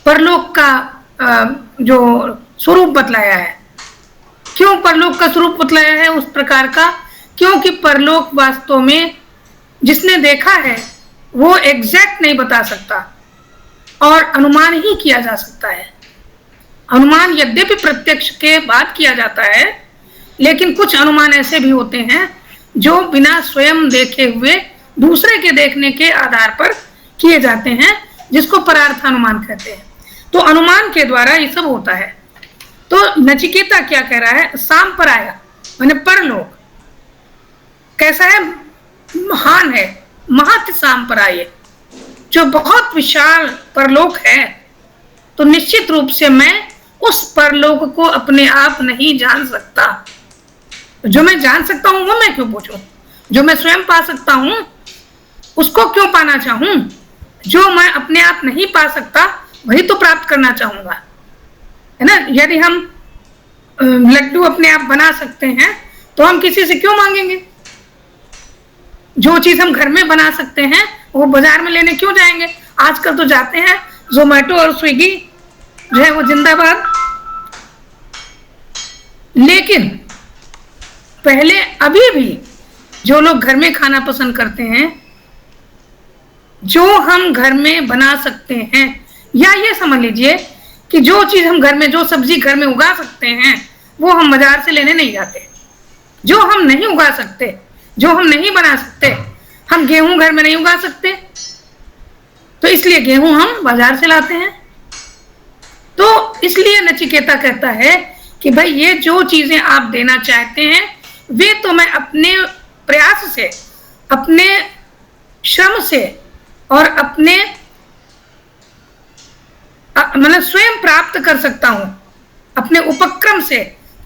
परलोक का जो स्वरूप बतलाया है, क्यों परलोक का स्वरूप बतलाया है उस प्रकार का, क्योंकि परलोक वास्तव में जिसने देखा है वो एग्जैक्ट नहीं बता सकता, और अनुमान ही किया जा सकता है। अनुमान यद्यपि प्रत्यक्ष के बाद किया जाता है, लेकिन कुछ अनुमान ऐसे भी होते हैं जो बिना स्वयं देखे हुए दूसरे के देखने के आधार पर किए जाते हैं, जिसको परार्थानुमान कहते हैं। तो अनुमान के द्वारा ये सब होता है। तो नचिकेता क्या कह रहा है, सांपराय माने परलोक कैसा है, महान है, महत सांपराय, जो बहुत विशाल परलोक है। तो निश्चित रूप से मैं उस परलोक को अपने आप नहीं जान सकता। जो मैं जान सकता हूं वो मैं क्यों पूछूं, जो मैं स्वयं पा सकता हूं उसको क्यों पाना चाहूं, जो मैं अपने आप नहीं पा सकता वही तो प्राप्त करना चाहूंगा, है ना। यदि हम लड्डू अपने आप बना सकते हैं तो हम किसी से क्यों मांगेंगे। जो चीज हम घर में बना सकते हैं वो बाजार में लेने क्यों जाएंगे। आजकल तो जाते हैं, जोमेटो और स्विगी जो है वो जिंदाबाद। लेकिन पहले अभी भी जो लोग घर में खाना पसंद करते हैं, जो हम घर में बना सकते हैं, या ये समझ लीजिए कि जो चीज हम घर में, जो सब्जी घर में उगा सकते हैं वो हम बाजार से लेने नहीं जाते। जो हम नहीं उगा सकते, जो हम नहीं बना सकते, हम गेहूं घर में नहीं उगा सकते, तो इसलिए गेहूं हम बाजार से लाते हैं। तो इसलिए नचिकेता कहता है कि भाई ये जो चीजें आप देना चाहते हैं वे तो मैं अपने प्रयास से, अपने श्रम से और अपने मतलब स्वयं प्राप्त कर सकता हूं, अपने उपक्रम से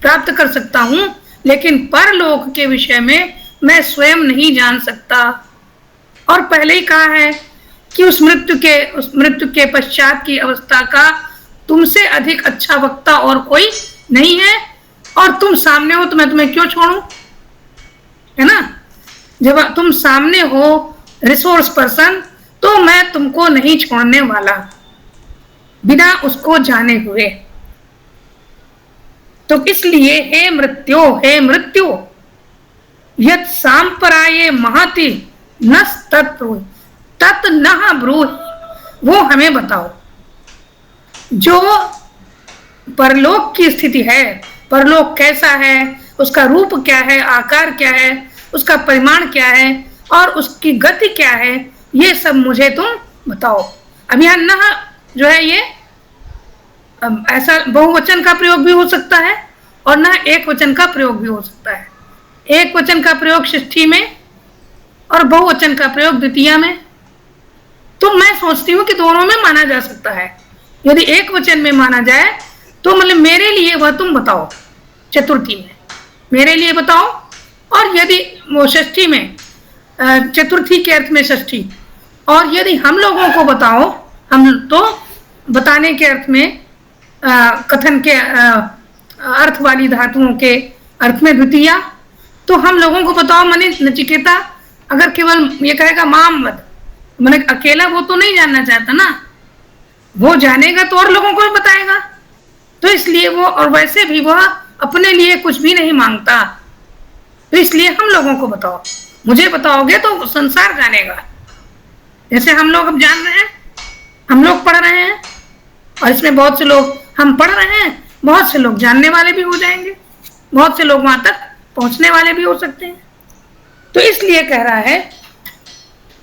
प्राप्त कर सकता हूं, लेकिन परलोक के विषय में मैं स्वयं नहीं जान सकता। और पहले ही कहा है कि उस मृत्यु के पश्चात की अवस्था का तुमसे अधिक अच्छा वक्ता और कोई नहीं है, और तुम सामने हो तो मैं तुम्हें क्यों छोड़ूं, है ना। जब तुम सामने हो रिसोर्स पर्सन, तो मैं तुमको नहीं छोड़ने वाला बिना उसको जाने हुए। तो इसलिए हे मृत्यु यत् सांपराये महति नस तत् नः ब्रूहि, वो हमें बताओ। जो परलोक की स्थिति है, परलोक कैसा है, उसका रूप क्या है, आकार क्या है, उसका परिमाण क्या है और उसकी गति क्या है, ये सब मुझे तुम बताओ। अब यहाँ नः जो है ये ऐसा बहुवचन का प्रयोग भी हो सकता है और ना एक वचन का प्रयोग भी हो सकता है। एक वचन का प्रयोग षष्ठी में और बहुवचन का प्रयोग द्वितीया में। तो मैं सोचती हूँ कि दोनों में माना जा सकता है। यदि एक वचन में माना जाए तो मतलब मेरे लिए वह तुम बताओ, चतुर्थी में मेरे लिए बताओ, और यदि वो षष्ठी में चतुर्थी के अर्थ में षष्ठी, और यदि हम लोगों को बताओ, हम तो बताने के अर्थ में कथन के अर्थ वाली धातुओं के अर्थ में द्वितीया, तो हम लोगों को बताओ माने नचिकेता अगर केवल ये कहेगा माम वद, मैंने अकेला वो तो नहीं जानना चाहता ना, वो जानेगा तो और लोगों को भी बताएगा। तो इसलिए वो, और वैसे भी वह अपने लिए कुछ भी नहीं मांगता, तो इसलिए हम लोगों को बताओ। मुझे बताओगे तो संसार जानेगा। जैसे हम लोग अब जान रहे हैं, हम लोग पढ़ रहे हैं, और इसमें बहुत से लोग, हम पढ़ रहे हैं, बहुत से लोग जानने वाले भी हो जाएंगे, बहुत से लोग वहां तक पहुंचने वाले भी हो सकते हैं। तो इसलिए कह रहा है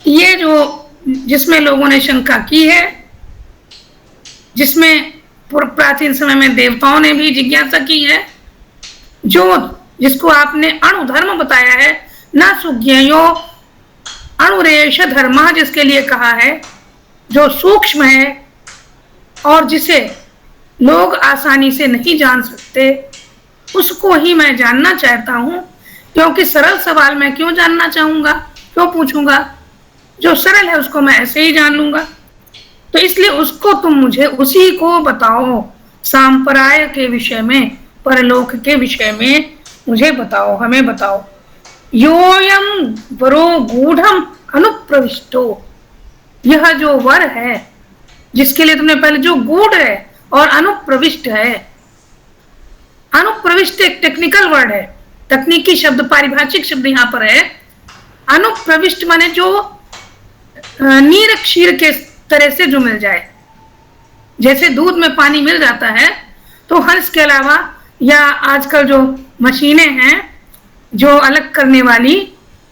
ये जो जिसमें लोगों ने शंका की है, जिसमें प्राचीन समय में देवताओं ने भी जिज्ञासा की है, जिसको आपने अणुधर्म बताया है, न सुज्ञेयो अणुरेश धर्म, जिसके लिए कहा है, जो सूक्ष्म है और जिसे लोग आसानी से नहीं जान सकते, उसको ही मैं जानना चाहता हूं। क्योंकि सरल सवाल मैं क्यों जानना चाहूंगा, क्यों पूछूंगा, जो सरल है उसको मैं ऐसे ही जान लूंगा। तो इसलिए उसको तुम मुझे उसी को बताओ, सांपराय के विषय में, परलोक के विषय में मुझे बताओ, हमें बताओ। योयम वरो गूढ़म अनुप्रविष्टो, यह जो वर है जिसके लिए तुमने पहले जो गूढ़ है और अनुप्रविष्ट है, अनुप्रविष्ट एक टेक्निकल वर्ड है, तकनीकी शब्द, पारिभाषिक शब्द यहाँ पर है। अनुप्रविष्ट माने जो नीर क्षीर के तरह से जो मिल जाए, जैसे दूध में पानी मिल जाता है, तो हर इसके अलावा या आजकल जो मशीनें हैं जो अलग करने वाली,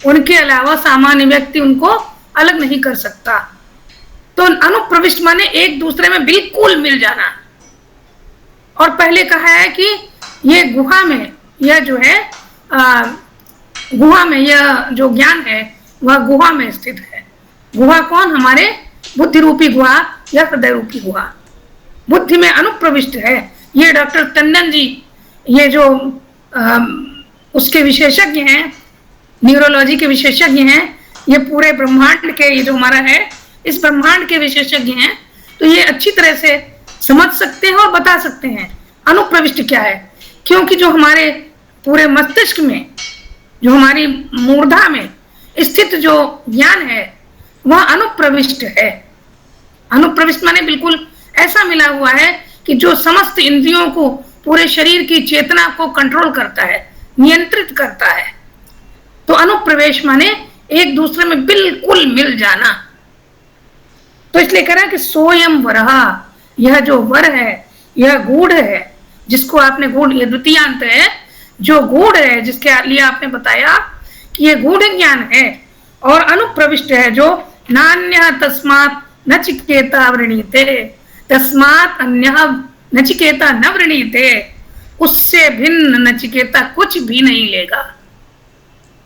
उनके अलावा सामान्य व्यक्ति उनको अलग नहीं कर सकता। तो अनुप्रविष्ट माने एक दूसरे में बिल्कुल मिल जाना। और पहले कहा है कि ये गुहा में, यह जो है गुहा में, यह जो ज्ञान है वह गुहा में स्थित है। गुहा कौन? हमारे बुद्धि रूपी गुहा या हृदय रूपी गुहा, बुद्धि में अनुप्रविष्ट है। ये डॉक्टर टंडन जी, ये जो उसके विशेषज्ञ हैं, न्यूरोलॉजी के विशेषज्ञ हैं, ये पूरे ब्रह्मांड के, ये जो हमारा है इस ब्रह्मांड के विशेषज्ञ हैं, तो ये अच्छी तरह से समझ सकते हैं और बता सकते हैं अनुप्रविष्ट क्या है। क्योंकि जो हमारे पूरे मस्तिष्क में, जो हमारी मूर्धा में स्थित जो ज्ञान है वह अनुप्रविष्ट है। अनुप्रविष्ट माने बिल्कुल ऐसा मिला हुआ है कि जो समस्त इंद्रियों को, पूरे शरीर की चेतना को कंट्रोल करता है, नियंत्रित करता है। तो अनुप्रवेश माने एक दूसरे में बिल्कुल मिल जाना। तो इसलिए कह रहा है कि सोयम वरह, यह जो वर है यह गूढ़ है, जिसको आपने गूढ़, ये द्वितीयांत है, जो गूढ़ है, जिसके लिए आपने बताया कि ये गूढ़ ज्ञान है, और अनुप्रविष्ट है जो नान्य तस्मात् नचिकेता वृणीते, तस्मात् अन्यः नचिकेता न वृणीते, उससे भिन्न नचिकेता कुछ भी नहीं लेगा,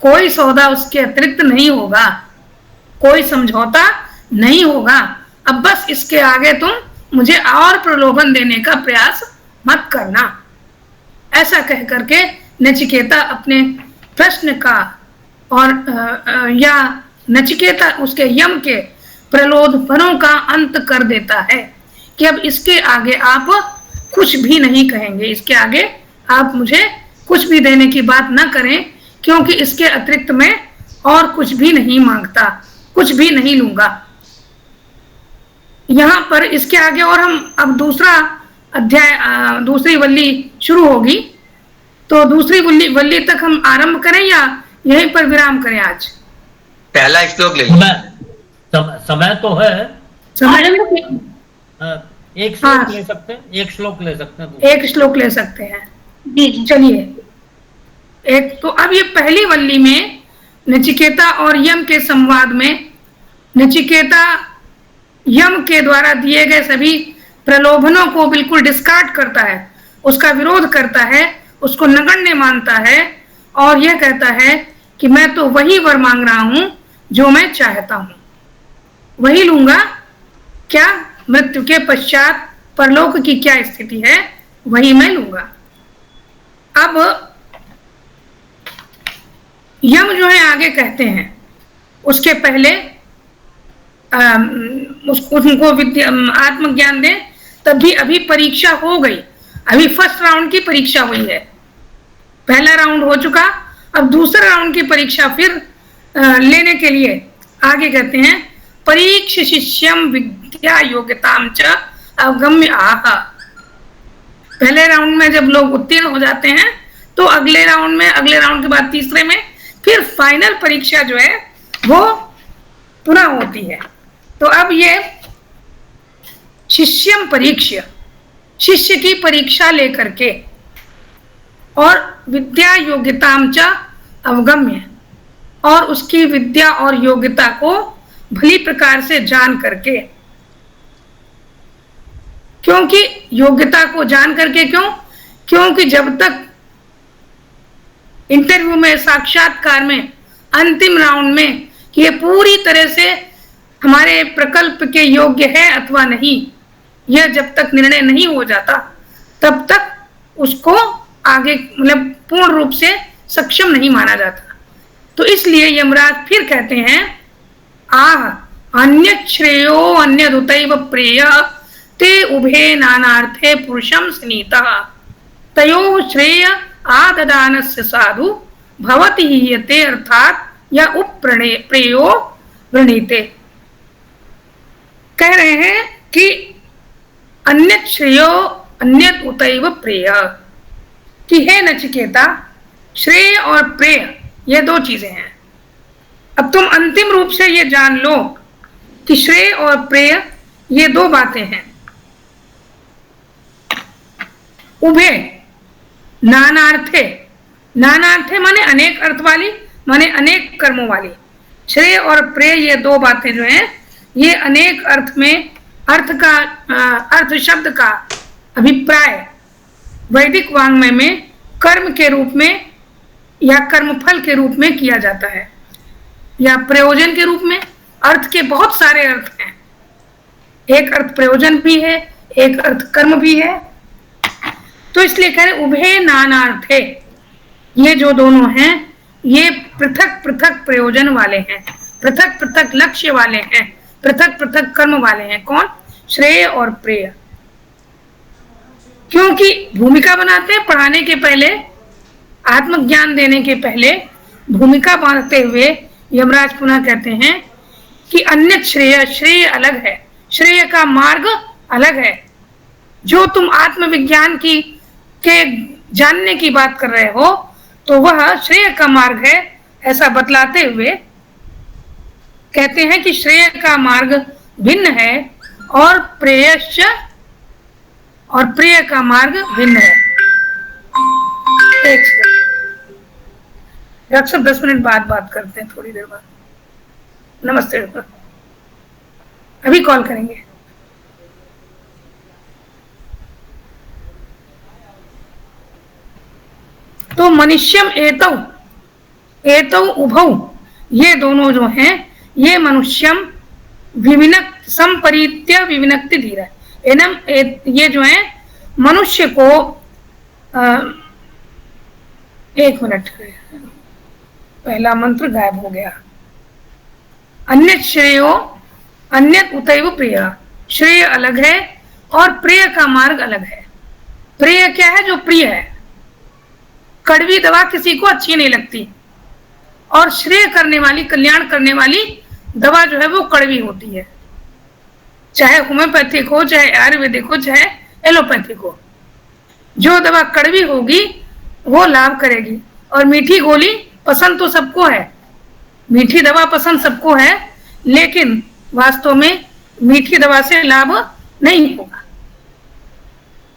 कोई सौदा उसके अतिरिक्त नहीं होगा, कोई समझौता नहीं होगा। अब बस इसके आगे तुम मुझे और प्रलोभन देने का प्रयास मत करना। ऐसा कह करके नचिकेता अपने प्रश्न का और या नचिकेता उसके यम के प्रलोभनों का अंत कर देता है कि अब इसके आगे आप कुछ भी नहीं कहेंगे, इसके आगे आप मुझे कुछ भी देने की बात ना करें, क्योंकि इसके अतिरिक्त मैं और कुछ भी नहीं मांगता, कुछ भी नहीं लूंगा। यहाँ पर इसके आगे और हम अब दूसरा अध्याय, दूसरी वल्ली शुरू होगी। तो दूसरी वल्ली वल्ली तक हम आरंभ करें या यहीं पर विराम करें आज? पहला श्लोक ले लीजिए। समय तो है। समय एक श्लोक हाँ। ले सकते हैं, एक श्लोक ले सकते हैं, एक श्लोक ले सकते हैं। जी। चलिए, एक तो अब ये पहली वल्ली में नचिकेता और यम के संवाद में नचिकेता यम के द्वारा दिए गए सभी प्रलोभनों को बिल्कुल डिस्कार्ड करता है, उसका विरोध करता है, उसको नगण्य मानता है और यह कहता है कि मैं तो वही वर मांग रहा हूं जो मैं चाहता हूं, वही लूंगा। क्या मृत्यु के पश्चात परलोक की क्या स्थिति है, वही मैं लूंगा। अब यम जो है आगे कहते हैं, उसके पहले उनको आत्मज्ञान दें, तभी अभी परीक्षा हो गई, अभी फर्स्ट राउंड की परीक्षा हुई है, पहला राउंड हो चुका, अब दूसरा राउंड की परीक्षा फिर लेने के लिए आगे कहते हैं परीक्ष शिष्यम विद्या योग्यताम च अवगम्य आह। पहले राउंड में जब लोग उत्तीर्ण हो जाते हैं तो अगले राउंड में, अगले राउंड के बाद तीसरे में फिर फाइनल परीक्षा जो है वो पुनः होती है। तो अब ये शिष्यम परीक्ष्य, शिष्य की परीक्षा लेकर के, और विद्या योग्यताम च अवगम्य, और उसकी विद्या और योग्यता को भली प्रकार से जान करके। क्योंकि योग्यता को जान करके क्यों? क्योंकि जब तक इंटरव्यू में, साक्षात्कार में, अंतिम राउंड में कि ये पूरी तरह से हमारे प्रकल्प के योग्य है अथवा नहीं, यह जब तक निर्णय नहीं हो जाता तब तक उसको आगे मतलब पूर्ण रूप से सक्षम नहीं माना जाता। तो इसलिए यमराज फिर कहते हैं आह अन्य श्रेयो अन्य दुतैव प्रेय ते उभे नानार्थे पुरुषम स्नीतः तयो श्रेय आददानस्य साधु भवति हीयते अर्थात या उप्रेयो वृणीते। कह रहे हैं कि अन्य श्रेयो अन्य उतैव प्रेय, कि हे नचिकेता, श्रेय और प्रेय ये दो चीजें हैं। अब तुम अंतिम रूप से ये जान लो कि श्रेय और प्रेय ये दो बातें हैं। उभे नानार्थे, नानार्थे माने अनेक अर्थ वाली, माने अनेक कर्मों वाली। श्रेय और प्रेय ये दो बातें जो हैं ये अनेक अर्थ में, अर्थ का अर्थ शब्द का अभिप्राय वैदिक वाङ्मय में कर्म के रूप में या कर्मफल के रूप में किया जाता है, या प्रयोजन के रूप में। अर्थ के बहुत सारे अर्थ हैं, एक अर्थ प्रयोजन भी है, एक अर्थ कर्म भी है। तो इसलिए कह रहे उभे नानार्थे, ये जो दोनों हैं ये पृथक पृथक प्रयोजन वाले हैं, पृथक पृथक लक्ष्य वाले हैं, पृथक पृथक कर्म वाले हैं। कौन? श्रेय और प्रेय। क्योंकि भूमिका बनाते हैं पढ़ाने के पहले, आत्मज्ञान देने के पहले भूमिका बांधते हुए यमराज पुनः कहते हैं कि अन्य श्रेय, श्रेय अलग है, श्रेय का मार्ग अलग है। जो तुम आत्मविज्ञान की के जानने की बात कर रहे हो तो वह श्रेय का मार्ग है, ऐसा बतलाते हुए कहते हैं कि श्रेय का मार्ग भिन्न है और प्रेयश्च, और प्रेय का मार्ग भिन्न है। एक डॉक्टर साहब 10 मिनट बाद बात करते हैं, थोड़ी देर बाद। नमस्ते डॉक्टर, अभी कॉल करेंगे। तो मनुष्यम एतौ, एतौ उभौ, ये दोनों जो हैं ये मनुष्यम विविनक्त संपरीत्य विविनक्ति धीर है। एनम ये जो है मनुष्य को एक मिनट, पहला मंत्र गायब हो गया। अन्य श्रेयो अन्य उतैव प्रिय, श्रेय अलग है और प्रिय का मार्ग अलग है। प्रिय क्या है? जो प्रिय है। कड़वी दवा किसी को अच्छी नहीं लगती, और श्रेय करने वाली, कल्याण करने वाली दवा जो है वो कड़वी होती है, चाहे होम्योपैथिक हो, चाहे आयुर्वेदिक हो, चाहे एलोपैथिक हो। जो दवा कड़वी होगी वो लाभ करेगी। और मीठी गोली पसंद तो सबको है, मीठी दवा पसंद सबको है, लेकिन वास्तव में मीठी दवा से लाभ नहीं होगा।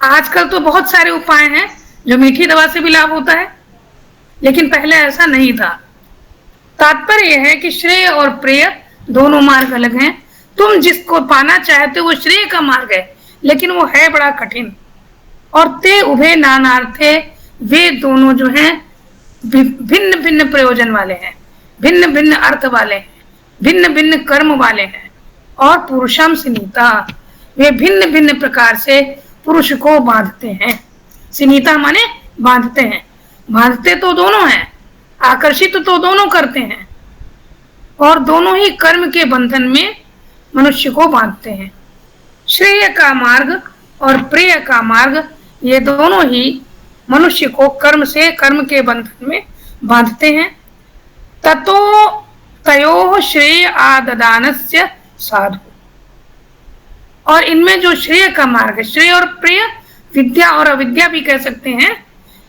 आजकल तो बहुत सारे उपाय हैं जो मीठी दवा से भी लाभ होता है, लेकिन पहले ऐसा नहीं था। तात्पर्य यह है कि श्रेय और प्रेय दोनों मार्ग अलग हैं। तुम जिसको पाना चाहते हो वो श्रेय का मार्ग है, लेकिन वो है बड़ा कठिन। और ते उभय नानार्थे, वे दोनों जो हैं भिन्न भिन्न प्रयोजन वाले हैं, भिन्न भिन्न अर्थ वाले हैं, भिन्न भिन्न कर्म वाले हैं। और पुरुषम सिनीता, वे भिन्न भिन्न प्रकार से पुरुष को बांधते हैं। सिनीता माने बांधते हैं, बांधते तो दोनों हैं, आकर्षित तो दोनों करते हैं, और दोनों ही कर्म के बंधन में मनुष्य को बांधते हैं। श्रेय का मार्ग और प्रेय का मार्ग, ये दोनों ही मनुष्य को कर्म से कर्म के बंधन में बांधते हैं। ततो तयोः श्रेय आददानस्य साधु, और इनमें जो श्रेय का मार्ग है, श्रेय और प्रेय, विद्या और अविद्या भी कह सकते हैं।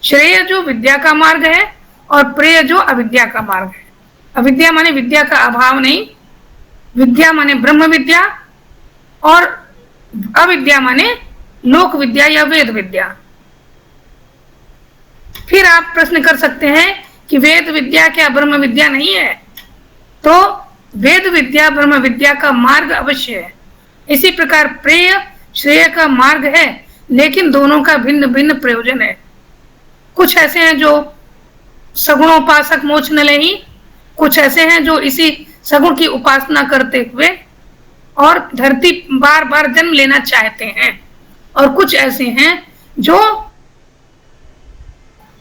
श्रेय जो विद्या का मार्ग है और प्रेय जो अविद्या का मार्ग है। अविद्या माने विद्या का अभाव नहीं, विद्या माने ब्रह्म विद्या, और अविद्या माने लोक विद्या या वेद विद्या। फिर आप प्रश्न कर सकते हैं कि वेद विद्या क्या ब्रह्म विद्या नहीं है? तो वेद विद्या ब्रह्म विद्या का मार्ग अवश्य है। इसी प्रकार प्रेय श्रेय का मार्ग है, लेकिन दोनों का भिन्न भिन्न प्रयोजन है। कुछ ऐसे हैं जो सगुणोपासक मोक्ष न लेही, कुछ ऐसे हैं जो इसी सगुण की उपासना करते हुए और धरती बार बार जन्म लेना चाहते हैं, और कुछ ऐसे हैं जो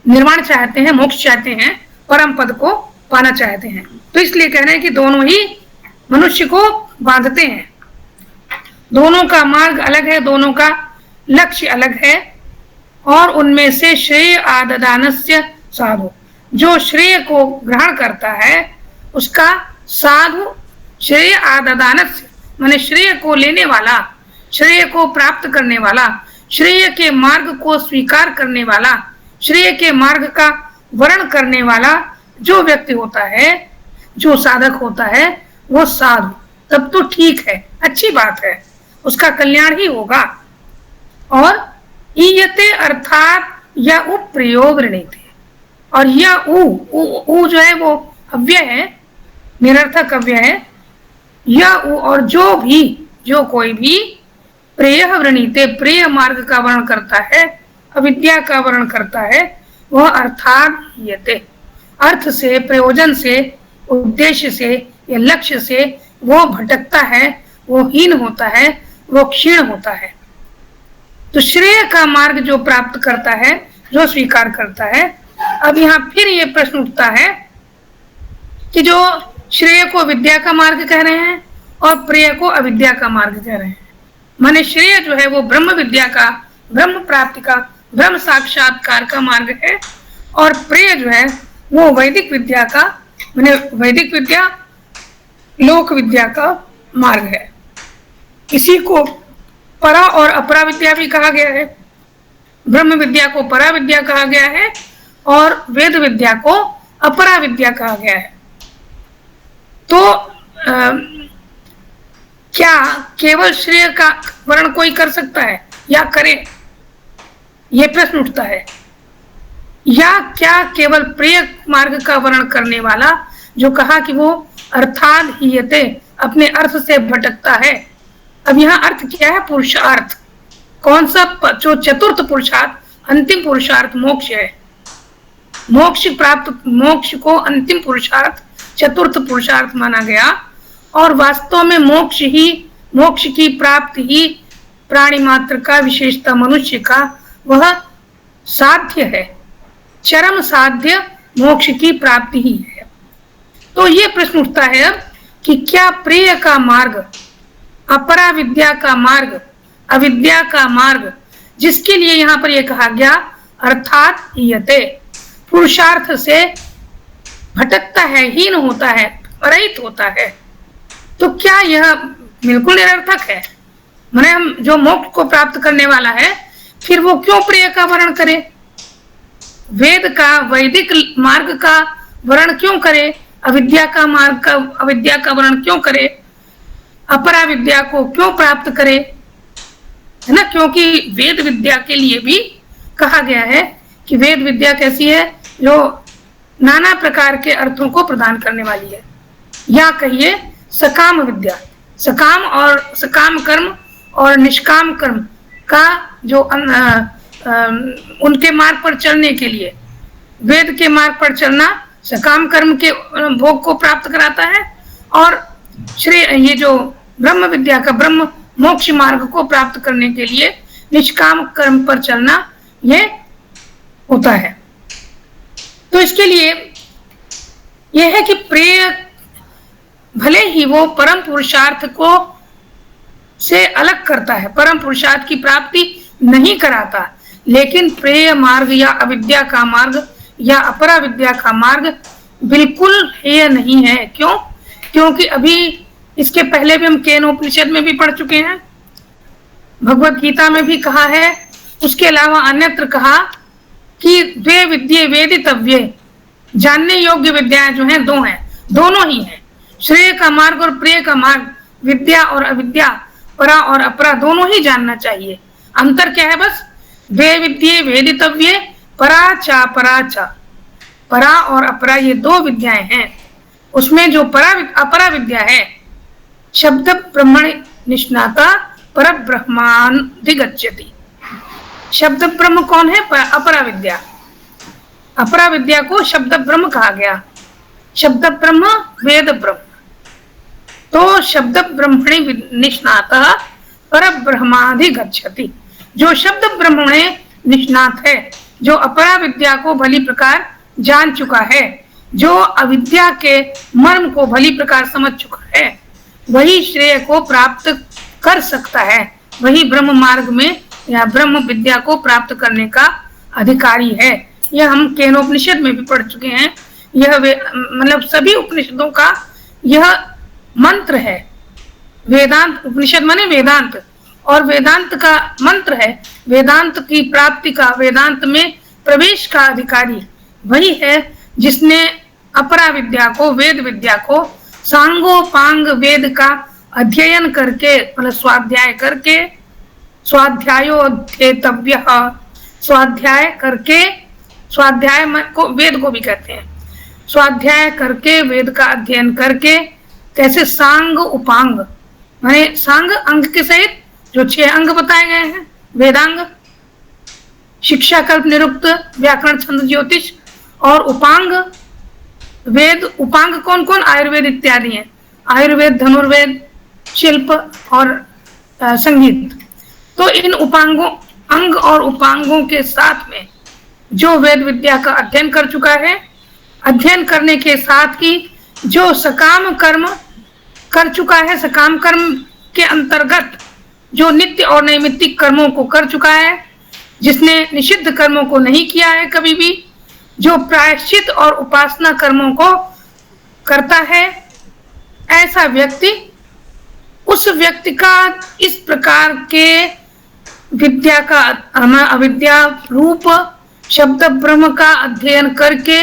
निर्वाण चाहते हैं, मोक्ष चाहते हैं, परम पद को पाना चाहते हैं। तो इसलिए कह रहे हैं कि दोनों ही मनुष्य को बांधते हैं। दोनों का मार्ग अलग है, दोनों का लक्ष्य अलग है, और उनमें से श्रेय आददानस्य साधु, जो श्रेय को ग्रहण करता है उसका साधु, श्रेय आददानस्य माने श्रेय को लेने वाला, श्रेय को प्राप्त करने वाला, श्रेय के मार्ग को स्वीकार करने वाला, श्रेय के मार्ग का वर्ण करने वाला जो व्यक्ति होता है, जो साधक होता है, वो साधु। तब तो ठीक है, अच्छी बात है, उसका कल्याण ही होगा। और ईयते अर्थात या प्रयोग रणीते, और यह उ जो है वो अव्यय है, निरर्थक अव्यय है। यह और जो कोई भी प्रेय वृणीते, प्रेय मार्ग का वर्ण करता है, अविद्या का वर्ण करता है, वह अर्थात हीयते, अर्थ से, प्रयोजन से, उद्देश्य से या लक्ष्य से वो भटकता है, वो हीन होता है, वो क्षीण होता है। तो श्रेय का मार्ग जो प्राप्त करता है, जो स्वीकार करता है। अब यहाँ फिर ये प्रश्न उठता है कि जो श्रेय को विद्या का मार्ग कह रहे हैं और प्रेय को अविद्या का मार्ग कह रहे हैं, माने श्रेय जो है वो ब्रह्म विद्या का, ब्रह्म प्राप्ति का, ब्रह्म साक्षात्कार का मार्ग है, और प्रेय जो है वो वैदिक विद्या का, माने वैदिक विद्या, लोक विद्या का मार्ग है। इसी को परा और अपरा विद्या भी कहा गया है। ब्रह्म विद्या को परा विद्या कहा गया है और वेद विद्या को अपरा विद्या कहा गया है। तो क्या केवल श्रेय का वर्ण कोई कर सकता है या करे, ये प्रश्न उठता है, या क्या केवल प्रेय मार्ग का वर्णन करने वाला, जो कहा कि वो अर्थात हीयते, अपने अर्थ से भटकता है। अब यहाँ अर्थ क्या है? पुरुषार्थ। कौन सा? जो चतुर्थ पुरुषार्थ, अंतिम पुरुषार्थ मोक्ष है। मोक्ष प्राप्त, मोक्ष को अंतिम पुरुषार्थ, चतुर्थ पुरुषार्थ माना गया, और वास्तव में मोक्ष की प्राप्ति ही प्राणी मात्र का, विशेषता मनुष्य का, वह साध्य है, चरम साध्य मोक्ष की प्राप्ति ही है। तो ये प्रश्न उठता है अब कि क्या प्रेय का मार्ग, अपरा विद्या का मार्ग, अविद्या का मार्ग, जिसके लिए यहाँ पर यह कहा गया अर्थात हीयते, पुरुषार्थ से भटकता है, हीन होता है, परहित होता है, तो क्या यह बिल्कुल निरर्थक है? माने हम जो मोक्ष को प्राप्त करने वाला है, फिर वो क्यों प्रेय का वर्ण करे? वेद का वैदिक मार्ग का वर्ण क्यों करे, अविद्या का वर्ण क्यों करे, अपरा विद्या को क्यों प्राप्त करे, है ना। क्योंकि वेद विद्या के लिए भी कहा गया है कि वेद विद्या कैसी है, जो नाना प्रकार के अर्थों को प्रदान करने वाली है, या कहिए सकाम विद्या। सकाम कर्म और निष्काम कर्म का जो उनके मार्ग पर चलने के लिए, वेद के मार्ग पर चलना सकाम कर्म के भोग को प्राप्त कराता है, और ये जो ब्रह्म विद्या का ब्रह्म मोक्ष मार्ग को प्राप्त करने के लिए निष्काम कर्म पर चलना ये होता है। तो इसके लिए यह है कि प्रेय भले ही वो परम पुरुषार्थ को से अलग करता है, परम पुरुषार्थ की प्राप्ति नहीं कराता, लेकिन प्रेय मार्ग या अविद्या का मार्ग या अपरा विद्या का मार्ग बिल्कुल हेय नहीं है। क्यों? क्योंकि अभी इसके पहले भी हम केनोपनिषद में भी पढ़ चुके हैं, भगवत गीता में भी कहा है, उसके अलावा अन्यत्र कहा कि द्वे विद्ये वेदितव्ये, जानने योग्य विद्याएं जो हैं दो हैं, दोनों ही हैं, श्रेय का मार्ग और प्रेय का मार्ग, विद्या और अविद्या, परा और अपरा दोनों ही जानना चाहिए। अंतर क्या है? बस द्वे विद्ये वेदितव्ये पराचा पराचा, परा और अपरा ये दो विद्याएं हैं। उसमें जो अपरा विद्या है, शब्द ब्रह्मण निष्णाता पर ब्रह्माधिगच्छति। शब्द ब्रह्म कौन है? अपरा विद्या। अपरा विद्या को शब्द ब्रह्म कहा गया। शब्द ब्रह्म वेद ब्रह्म, तो शब्द ब्रह्मणे निष्णाता पर ब्रह्माधिगच्छति। जो शब्द ब्रह्मणे निष्णात है, जो अपरा विद्या को भली प्रकार जान चुका है, जो अविद्या के मर्म को भली प्रकार समझ चुका है, वही श्रेय को प्राप्त कर सकता है, वही ब्रह्म मार्ग में या ब्रह्म विद्या को प्राप्त करने का अधिकारी है। यह हम केनोपनिषद में भी पढ़ चुके हैं। यह मतलब सभी उपनिषदों का यह मंत्र है। वेदांत उपनिषद माने वेदांत, और वेदांत का मंत्र है, वेदांत की प्राप्ति का, वेदांत में प्रवेश का अधिकारी वही है जिसने अपरा विद्या को, वेद विद्या को सांगोपांग वेद का अध्ययन करके, मतलब स्वाध्याय करके, स्वाध्यायोध्येतव्य, स्वाध्याय करके, स्वाध्याय को वेद को भी कहते हैं, स्वाध्याय करके वेद का अध्ययन करके, कैसे सांग उपांग माने सांग अंग के सहित जो 6 अंग बताए गए हैं, वेदांग, शिक्षा, कल्प, निरुक्त, व्याकरण, छंद, ज्योतिष, और उपांग वेद। उपांग कौन कौन? आयुर्वेद इत्यादि हैं, आयुर्वेद, धनुर्वेद, शिल्प और संगीत। तो इन उपांगों, अंग और उपांगों के साथ में जो वेद विद्या का अध्ययन कर चुका है, अध्ययन करने के साथ ही जो सकाम कर्म कर चुका है, सकाम कर्म के अंतर्गत जो नित्य और नैमित्तिक कर्मों को कर चुका है, जिसने निषिद्ध कर्मों को नहीं किया है कभी भी, जो प्रायश्चित और उपासना कर्मों को करता है, ऐसा व्यक्ति, उस व्यक्ति का इस प्रकार के विद्या का, अविद्या रूप शब्द ब्रह्म का अध्ययन करके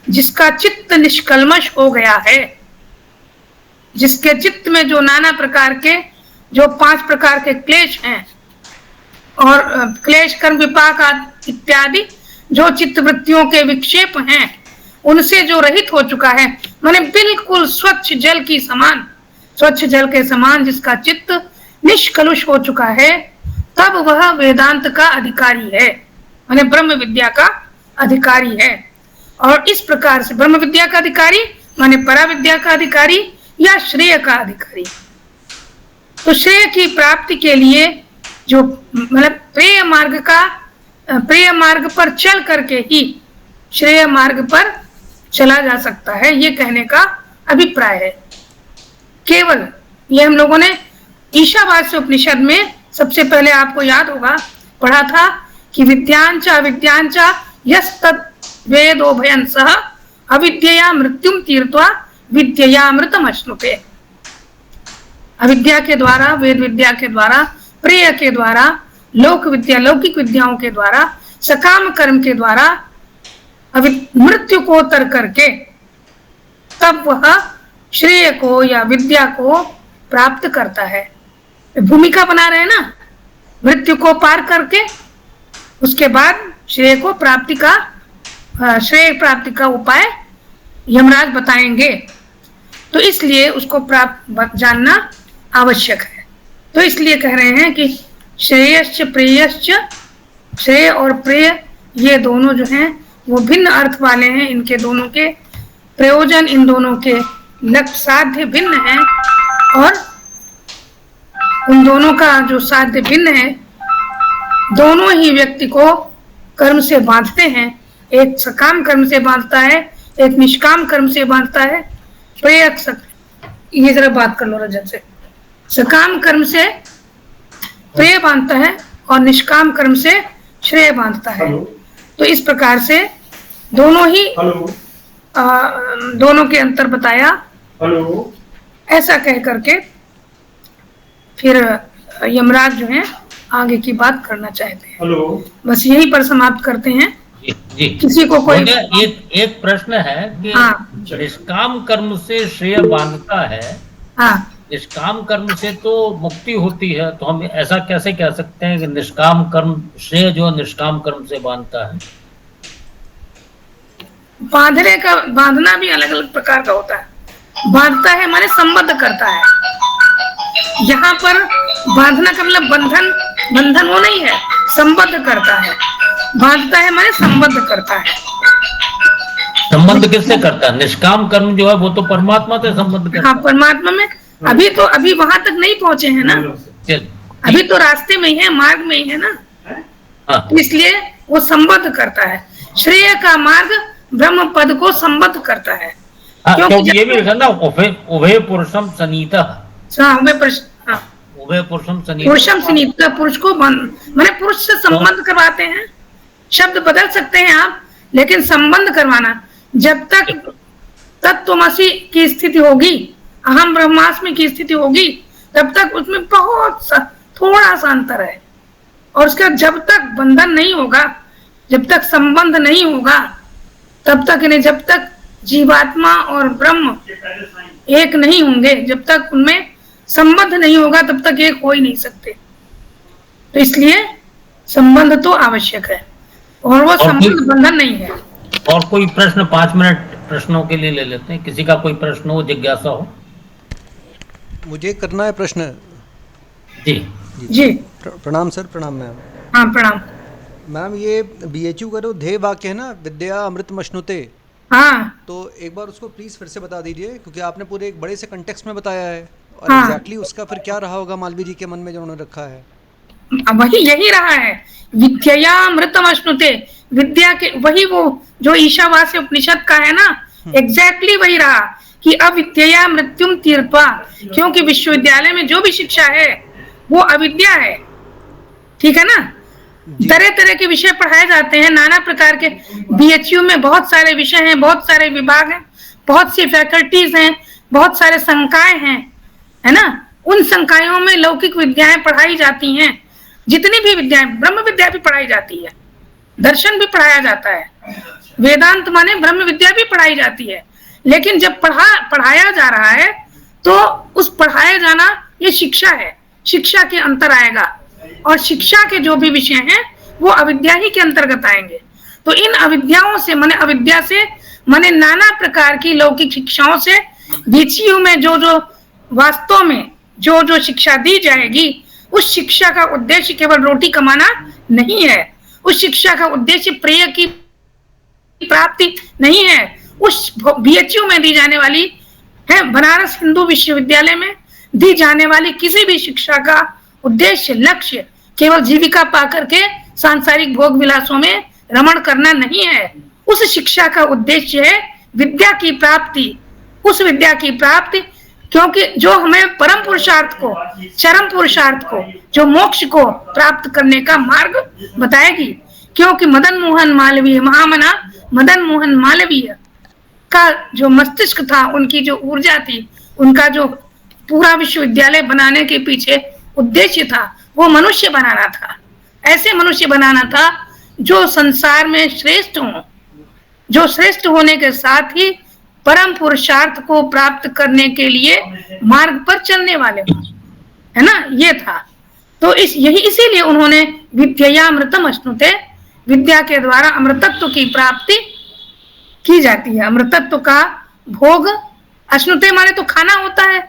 जिसका चित्त निष्कल्मश हो गया है, जिसके चित्त में जो नाना प्रकार के, जो 5 प्रकार के क्लेश हैं, और क्लेश, कर्म, विपाक इत्यादि जो चित्त वृत्तियों के विक्षेप हैं, उनसे जो रहित हो चुका है, माने बिल्कुल स्वच्छ जल की समान, स्वच्छ जल के समान जिसका चित्त निष्कलुष हो चुका है, तब वह वेदांत का अधिकारी है, माने ब्रह्म विद्या का अधिकारी है। और इस प्रकार से ब्रह्म विद्या का अधिकारी माने परा विद्या का अधिकारी या श्रेय का अधिकारी। तो श्रेय की प्राप्ति के लिए जो मतलब प्रेय मार्ग पर चल करके ही श्रेय मार्ग पर चला जा सकता है, ये कहने का अभिप्राय है। केवल ये हम लोगों ने ईशावास्य उपनिषद में सबसे पहले आपको याद होगा पढ़ा था कि विद्यांच अविद्यांच यस्तत् वेदो भयं सह अविद्यया मृत्युम तीर्त्वा विद्यया मृतम अश्नुते। अविद्या के द्वारा, वेद विद्या के द्वारा, प्रेय के द्वारा, लोक विद्या, लौकिक विद्याओं के द्वारा, सकाम कर्म के द्वारा मृत्यु को तर करके तब वह श्रेय को या विद्या को प्राप्त करता है। भूमिका बना रहे हैं ना, मृत्यु को पार करके उसके बाद श्रेय प्राप्ति का उपाय यमराज बताएंगे। तो इसलिए उसको जानना आवश्यक है। तो इसलिए कह रहे हैं कि श्रेयश्च प्रेयश्च, श्रेय और प्रेय ये दोनों जो हैं वो भिन्न अर्थ वाले हैं। इनके दोनों के प्रयोजन, इन दोनों के लक्ष्य साध्य भिन्न हैं और उन दोनों का जो साध्य भिन्न है, दोनों ही व्यक्ति को कर्म से बांधते हैं। एक सकाम कर्म से बांधता है, एक निष्काम कर्म से बांधता है। ये जरा बात कर लो रजत से। सकाम कर्म से प्रेय बांधता है और निष्काम कर्म से श्रेय बांधता है। तो इस प्रकार से दोनों ही दोनों के अंतर बताया। ऐसा कह करके फिर यमराज जो है आगे की बात करना चाहते हैं। बस यहीं पर समाप्त करते हैं। जी। किसी को कोई एक प्रश्न है कि निष्काम कर्म से श्रेय बांधता है। निष्काम कर्म से तो मुक्ति होती है, तो हम ऐसा कैसे कह सकते हैं कि निष्काम कर्म श्रेय जो निष्काम कर्म से बांधता है? बांधना भी अलग अलग प्रकार का होता है। बांधता है माने संबद्ध करता है। यहाँ पर बांधना का मतलब बंधन वो नहीं है, संबद्ध करता है। बांधता है माने संबद्ध करता है। संबंध किससे करता है? निष्काम कर्म जो है वो तो परमात्मा से संबंध करता है। हाँ, परमात्मा में। अभी वहां तक नहीं पहुंचे हैं ना, अभी तो रास्ते में ही है, मार्ग में ही है ना। इसलिए वो संबद्ध करता है। श्रेय का मार्ग ब्रह्म पद को संबद्ध करता है। क्योंकि ये भी लिखा ना, उभय पुरुषम सनीता। उभय पुरुषम सनीता, पुरुष को मैंने पुरुष से संबंध करवाते हैं। शब्द बदल सकते हैं आप, लेकिन संबंध करवाना। जब तक तत्त्वमसि की स्थिति होगी, अहम ब्रह्मास्मि की स्थिति होगी, तब तक उसमें बहुत थोड़ा सा अंतर है। और उसका जब तक बंधन नहीं होगा, जब तक संबंध नहीं होगा, तब तक इन्हें, जब तक जीवात्मा और ब्रह्म एक नहीं होंगे, जब तक उनमें संबंध नहीं होगा, तब तक एक हो ही नहीं सकते। तो इसलिए संबंध तो आवश्यक है और वो संबंध बंधन नहीं है। और कोई प्रश्न 5 मिनट प्रश्नों के लिए ले लेते हैं। किसी का कोई प्रश्न हो, जिज्ञासा हो? मुझे करना है प्रश्न। जी। प्रणाम सर। प्रणाम मैम। हाँ, प्रणाम मैम। ये BHU का जो ध्येय वाक्य है ना, विद्या अमृतमश्नुते, हाँ, तो एक बार उसको प्लीज फिर से बता दीजिए, क्योंकि आपने पूरे एक बड़े से कंटेक्स्ट में बताया है। और एग्जैक्टली उसका फिर क्या रहा होगा मालवीय जी के मन में जो उन्होंने रखा है? वही यही रहा है, विद्या अमृतमश्नुते। विद्या के वही वो जो ईशावास्य उपनिषद का है ना, एग्जैक्टली वही रहा कि अविद्या मृत्युम तीर्था। क्योंकि विश्वविद्यालय में जो भी शिक्षा है वो अविद्या है। ठीक है ना? तरह तरह के विषय पढ़ाए जाते हैं, नाना प्रकार के। BHU में बहुत सारे विषय हैं, बहुत सारे विभाग हैं, बहुत सी फैकल्टीज हैं, बहुत सारे संकाय हैं, है ना? उन संकायों में लौकिक विद्याएं पढ़ाई जाती हैं। जितनी भी विद्याएं, ब्रह्म विद्या भी पढ़ाई जाती है, दर्शन भी पढ़ाया जाता है, वेदांत माने ब्रह्म विद्या भी पढ़ाई जाती है। लेकिन जब पढ़ाया जा रहा है तो उस पढ़ाया जाना ये शिक्षा है, शिक्षा के अंतर आएगा। और शिक्षा के जो भी विषय हैं वो अविद्या ही के अंतर्गत आएंगे। तो इन अविद्याओं से माने अविद्या से माने नाना प्रकार की लौकिक शिक्षाओं से BHU में जो वास्तव में जो शिक्षा दी जाएगी, उस शिक्षा का उद्देश्य केवल रोटी कमाना नहीं है। उस शिक्षा का उद्देश्य प्रेय की प्राप्ति नहीं है। उस BHU में दी जाने वाली है, बनारस हिंदू विश्वविद्यालय में दी जाने वाली किसी भी शिक्षा का उद्देश्य, लक्ष्य केवल जीविका पाकर के सांसारिक भोग विलासों में रमण करना नहीं है। उस शिक्षा का उद्देश्य है विद्या की प्राप्ति। उस विद्या की प्राप्ति, क्योंकि जो हमें परम पुरुषार्थ को, चरम पुरुषार्थ को, जो मोक्ष को प्राप्त करने का मार्ग बताएगी। क्योंकि मदन मोहन मालवीय, महामना मदन मोहन मालवीय का जो मस्तिष्क था, उनकी जो ऊर्जा थी, उनका जो पूरा विश्वविद्यालय बनाने के पीछे उद्देश्य था, वो मनुष्य बनाना था। ऐसे मनुष्य बनाना था जो संसार में श्रेष्ठ हों, जो श्रेष्ठ होने के साथ ही परम पुरुषार्थ को प्राप्त करने के लिए मार्ग पर चलने वाले हों, है ना, ये था। तो इसीलिए उन्होंने विद्यामृतम अश्नुते, विद्या के द्वारा अमृतत्व की प्राप्ति की जाती है। अमृतत्व का भोग, अश्नुते माने तो खाना होता है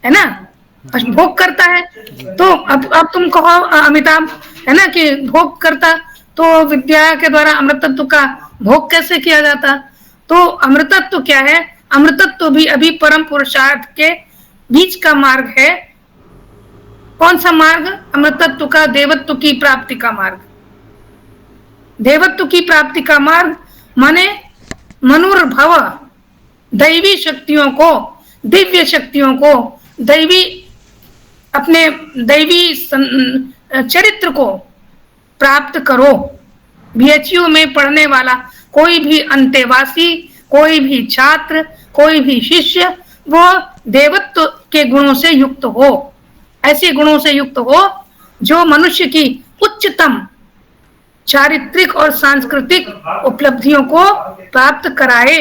ना, भोग करता है। तो अब तुम कहो अमिताभ, है ना, कि भोग करता, तो विद्या के द्वारा अमृतत्व का भोग कैसे किया जाता? तो अमृतत्व क्या है? अमृतत्व भी अभी परम पुरुषार्थ के बीच का मार्ग है। कौन सा मार्ग? अमृतत्व का देवत्व की प्राप्ति का मार्ग। देवत्व की प्राप्ति का मार्ग माने मनुर्भव, दैवी शक्तियों को, दिव्य शक्तियों को, अपने दैवी चरित्र को प्राप्त करो। बीएचयू में पढ़ने वाला कोई भी अंतेवासी, कोई भी छात्र, कोई भी शिष्य, वो देवत्व के गुणों से युक्त हो, ऐसे गुणों से युक्त हो जो मनुष्य की उच्चतम चारित्रिक और सांस्कृतिक उपलब्धियों को प्राप्त कराए।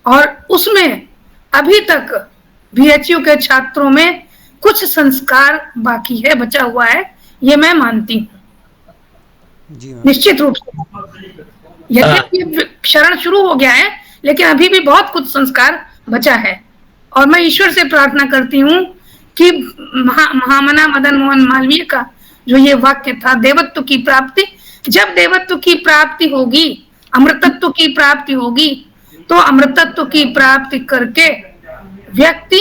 और उसमें अभी तक बीएचयू के छात्रों में कुछ संस्कार बाकी है, बचा हुआ है, ये मैं मानती हूँ निश्चित रूप से। यद्यपि शरण शुरू हो गया है, लेकिन अभी भी बहुत कुछ संस्कार बचा है। और मैं ईश्वर से प्रार्थना करती हूँ कि महामना मदन मोहन मालवीय का जो ये वाक्य था, देवत्व की प्राप्ति, जब देवत्व की प्राप्ति होगी, अमृतत्व की प्राप्ति होगी, तो अमृतत्व की प्राप्ति करके व्यक्ति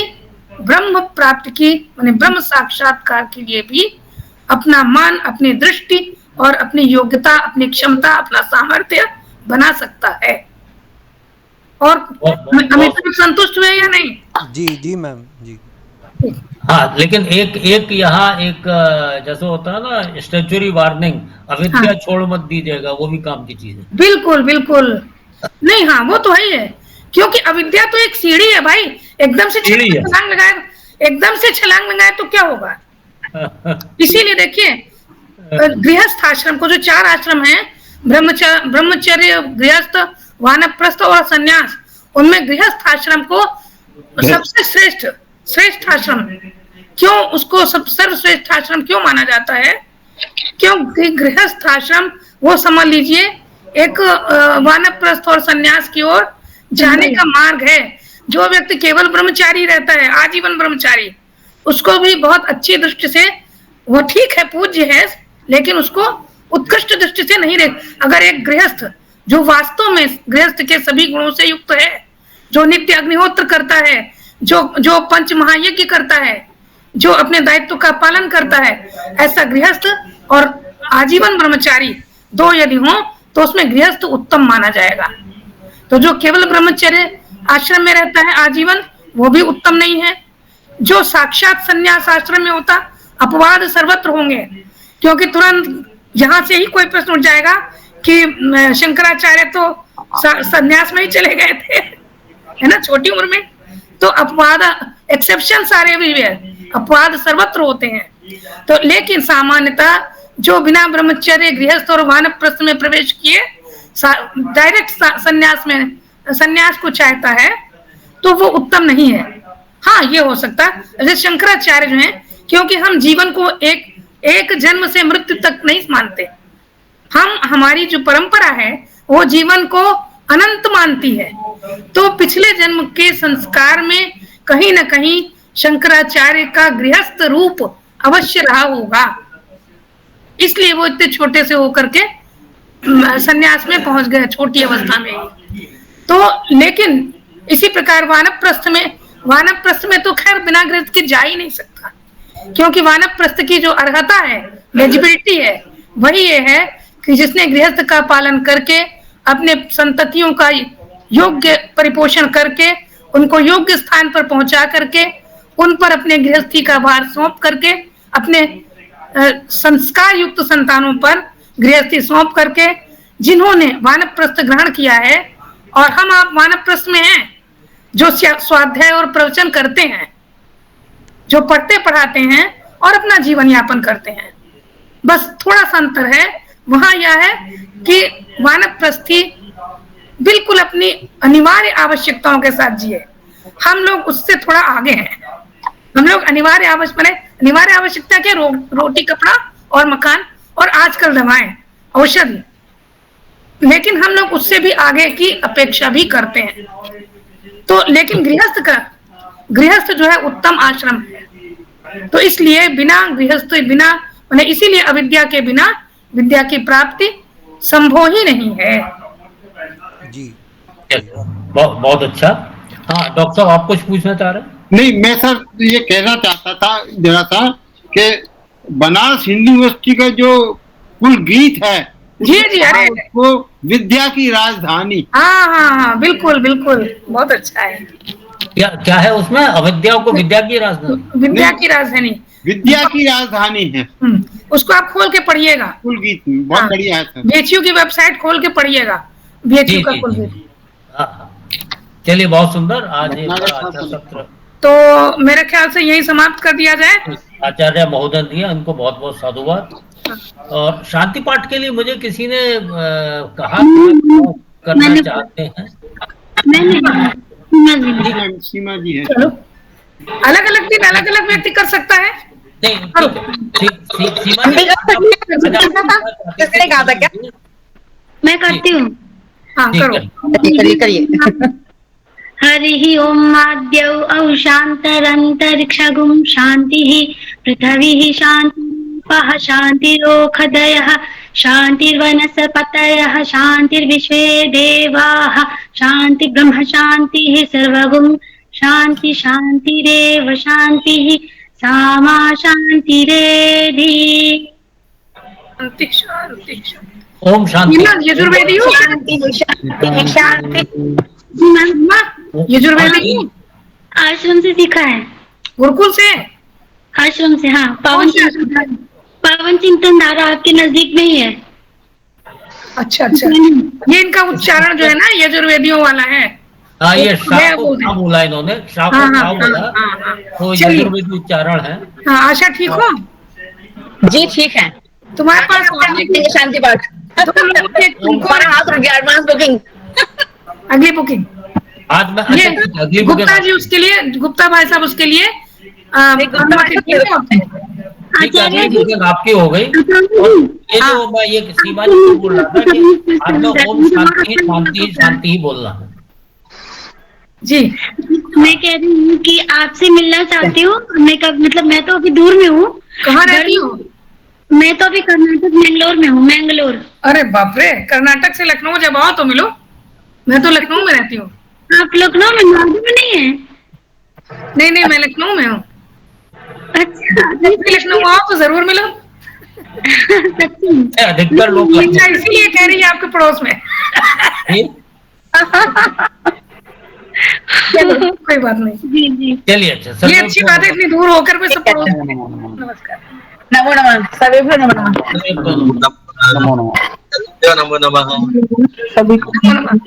ब्रह्म प्राप्ति की, माने ब्रह्म साक्षात्कार के लिए भी अपना मान, अपनी दृष्टि और अपनी योग्यता, अपनी क्षमता, अपना सामर्थ्य बना सकता है। और अमित संतुष्ट हुए या नहीं? जी जी मैम जी। हाँ, लेकिन एक यहाँ एक जैसे होता है ना स्टैच्यूरी वार्निंग, अविद्या हाँ। छोड़ मत दीजिएगा, वो भी काम की चीज है। बिल्कुल बिल्कुल नहीं, हाँ वो तो है ही है, क्योंकि अविद्या तो एक सीढ़ी है भाई। एकदम से छलांग लगाए तो क्या होगा? इसीलिए देखिए गृहस्थ आश्रम को, जो 4 आश्रम हैं, ब्रह्मचर्य, गृहस्थ, वानप्रस्थ और संन्यास, उनमें गृहस्थ आश्रम को सबसे श्रेष्ठ आश्रम क्यों, उसको सर्वश्रेष्ठ आश्रम क्यों माना जाता है? क्योंकि गृहस्थ आश्रम वो समझ लीजिए एक वानप्रस्थ और संन्यास की ओर जाने का मार्ग है। जो व्यक्ति केवल ब्रह्मचारी रहता है, आजीवन ब्रह्मचारी, उसको भी बहुत अच्छी दृष्टि से, वो ठीक है, पूज्य है, लेकिन उसको उत्कृष्ट दृष्टि से नहीं रहे। अगर एक गृहस्थ जो वास्तव में गृहस्थ के सभी गुणों से युक्त है, जो नित्य अग्निहोत्र करता है, जो पंच महायज्ञ करता है, जो अपने दायित्व का पालन करता है, ऐसा गृहस्थ और आजीवन ब्रह्मचारी 2 यदि हो तो उसमें गृहस्थ उत्तम माना जाएगा। तो जो केवल ब्रह्मचर्य आश्रम में रहता है आजीवन, वो भी उत्तम नहीं है। जो साक्षात संन्यास आश्रम में होता, अपवाद सर्वत्र होंगे, क्योंकि तुरंत यहाँ से ही कोई प्रश्न उठ जाएगा कि शंकराचार्य तो संन्यास में ही चले गए थे, है ना, छोटी उम्र में। तो अपवाद, एक्सेप्शन सारे भी है, अपवाद सर्वत्र होते हैं। तो लेकिन सामान्यतः जो बिना ब्रह्मचर्य, गृहस्थ और वानप्रस्थ में प्रवेश किए डायरेक्ट संन्यास को चाहता है, तो वो उत्तम नहीं है। हाँ, ये हो सकता है जैसे शंकराचार्य जो है, क्योंकि हम जीवन को एक जन्म से मृत्यु तक नहीं मानते, हमारी जो परंपरा है वो जीवन को अनंत मानती है। तो पिछले जन्म के संस्कार में कहीं न कहीं शंकराचार्य का गृहस्थ रूप अवश्य रहा होगा, इसलिए वो इतने छोटे से होकर के संन्यास में पहुंच गए, छोटी अवस्था में। तो लेकिन इसी प्रकार वानप्रस्थ में तो खैर बिना गृहस्थ के जा ही नहीं सकता, क्योंकि वानप्रस्थ की जो अर्हता है, एलिजिबिलिटी है, वही ये है कि जिसने गृहस्थ का पालन करके, अपने संततियों का योग्य परिपोषण करके, उनको योग्य स्थान पर पहुंचा करके, उन पर अपने गृहस्थी का भार सौंप करके, अपने संस्कार युक्त संतानों पर गृहस्थी सौंप करके, जिन्होंने वानप्रस्थ ग्रहण किया है, और हम आप वानप्रस्थ में हैं, जो स्वाध्याय और प्रवचन करते हैं, जो पढ़ते पढ़ाते हैं और अपना जीवन यापन करते हैं। बस थोड़ा सा अंतर है, वहां यह है कि वानप्रस्थी बिल्कुल अपनी अनिवार्य आवश्यकताओं के साथ जिए। हम लोग उससे थोड़ा आगे हैं। हम लोग अनिवार्य आवश्यकता क्या? रोटी, कपड़ा और मकान, और आजकल दवाएं, औषधि। लेकिन हम लोग उससे भी आगे की अपेक्षा भी करते हैं। तो लेकिन गृहस्थ जो है उत्तम आश्रम है। तो इसलिए बिना माने इसीलिए अविद्या के बिना विद्या की प्राप्ति संभव ही नहीं है। जी बहुत अच्छा। हाँ डॉक्टर साहब, आप कुछ पूछना चाह रहे हैं? नहीं, मैं सर ये कहना चाहता था जरा सा कि बनारस हिंदू यूनिवर्सिटी का जो कुल गीत है, जी जी, अरे वो विद्या की राजधानी। हाँ हाँ हाँ, बिल्कुल बिल्कुल, बहुत अच्छा है। क्या है उसमें? अविद्या को विद्या की राजधानी, विद्या की राजधानी, विद्या की राजधानी है। उसको आप खोल के पढ़िएगा, कुल गीत बहुत बढ़िया है सर। बीएचयू की वेबसाइट खोल के पढ़िएगा, बीएचयू का कुल गीत। चलिए, बहुत सुंदर। आज एक अच्छा सत्र, तो मेरे ख्याल से यही समाप्त कर दिया जाए। आचार्य महोदय दिया, उनको बहुत बहुत साधुवाद। और शांति पाठ के लिए मुझे किसी ने कहा करना चाहते हैं। सीमा जी है। अलग अलग दिन अलग अलग व्यक्ति कर सकता है। मैं करती हूँ। हाँ, करो। करिए। हरिः ओम् आद्यौ औशान्तरन्तरिक्षगुं शान्तिः, पृथिवीः शान्तिः, शान्तिरोषधयः, शान्तिर्वनस्पतयः, शान्तिर्विश्वे देवाः, शान्ति ब्रह्म शान्तिः, सर्वगुं शान्ति शान्तिरेव शान्तिः, सामा शान्तिरेधि। शांति शांति ओम शांति। यजुर्वेदी हो? यजुर्वेदी आश्रम से सीखा है। गुरुकुल से? आश्रम से, हाँ। पावन चिंतन धारा आपके नजदीक में ही है। अच्छा अच्छा, ये इनका उच्चारण जो है ना यजुर्वेदियों वाला है। हाँ, ये शाह बोला इन्होंने, शाह बोला, तो यजुर्वेदी उच्चारण है। हाँ, आशा ठीक हो? जी ठीक है। तुम्हारे पास शांति पाठ हाथ रख गया, एडवांस बुकिंग, अगली बुकिंग आज मैं ये गुप्ता जी, उसके लिए गुप्ता भाई साहब, उसके लिए आपकी हो गई। ये जो मैं ये सीमा जी को बोल रहा था कि आज मैं ओम शांति शांति शांति ही बोल रहा हूँ। जी, मैं कह रही हूँ कि आपसे मिलना चाहती हूँ। मैं तो अभी दूर में हूँ। कहाँ रहती हो? मैं तो अभी कर्नाटक मैंगलोर में हूँ। मैंगलोर। अरे बाप रे, कर्नाटक से लखनऊ जब आओ तो मिलो। मैं तो लखनऊ में रहती हूँ। आप लखनऊ में? नोएडा में नहीं है? नहीं, मैं लखनऊ में हूँ। अच्छा, लखनऊ आओ तो जरूर मिलो। अधिकतर लोग इसीलिए कह रही है आपके पड़ोस में। कोई बात नहीं। जी जी, चलिए, अच्छा, ये अच्छी बात है, इतनी दूर होकर भी सब पड़ोस में। नमस्कार। नमो नमः, सभी को नमो नमः। नमो नमः। सभी को नमो नमः।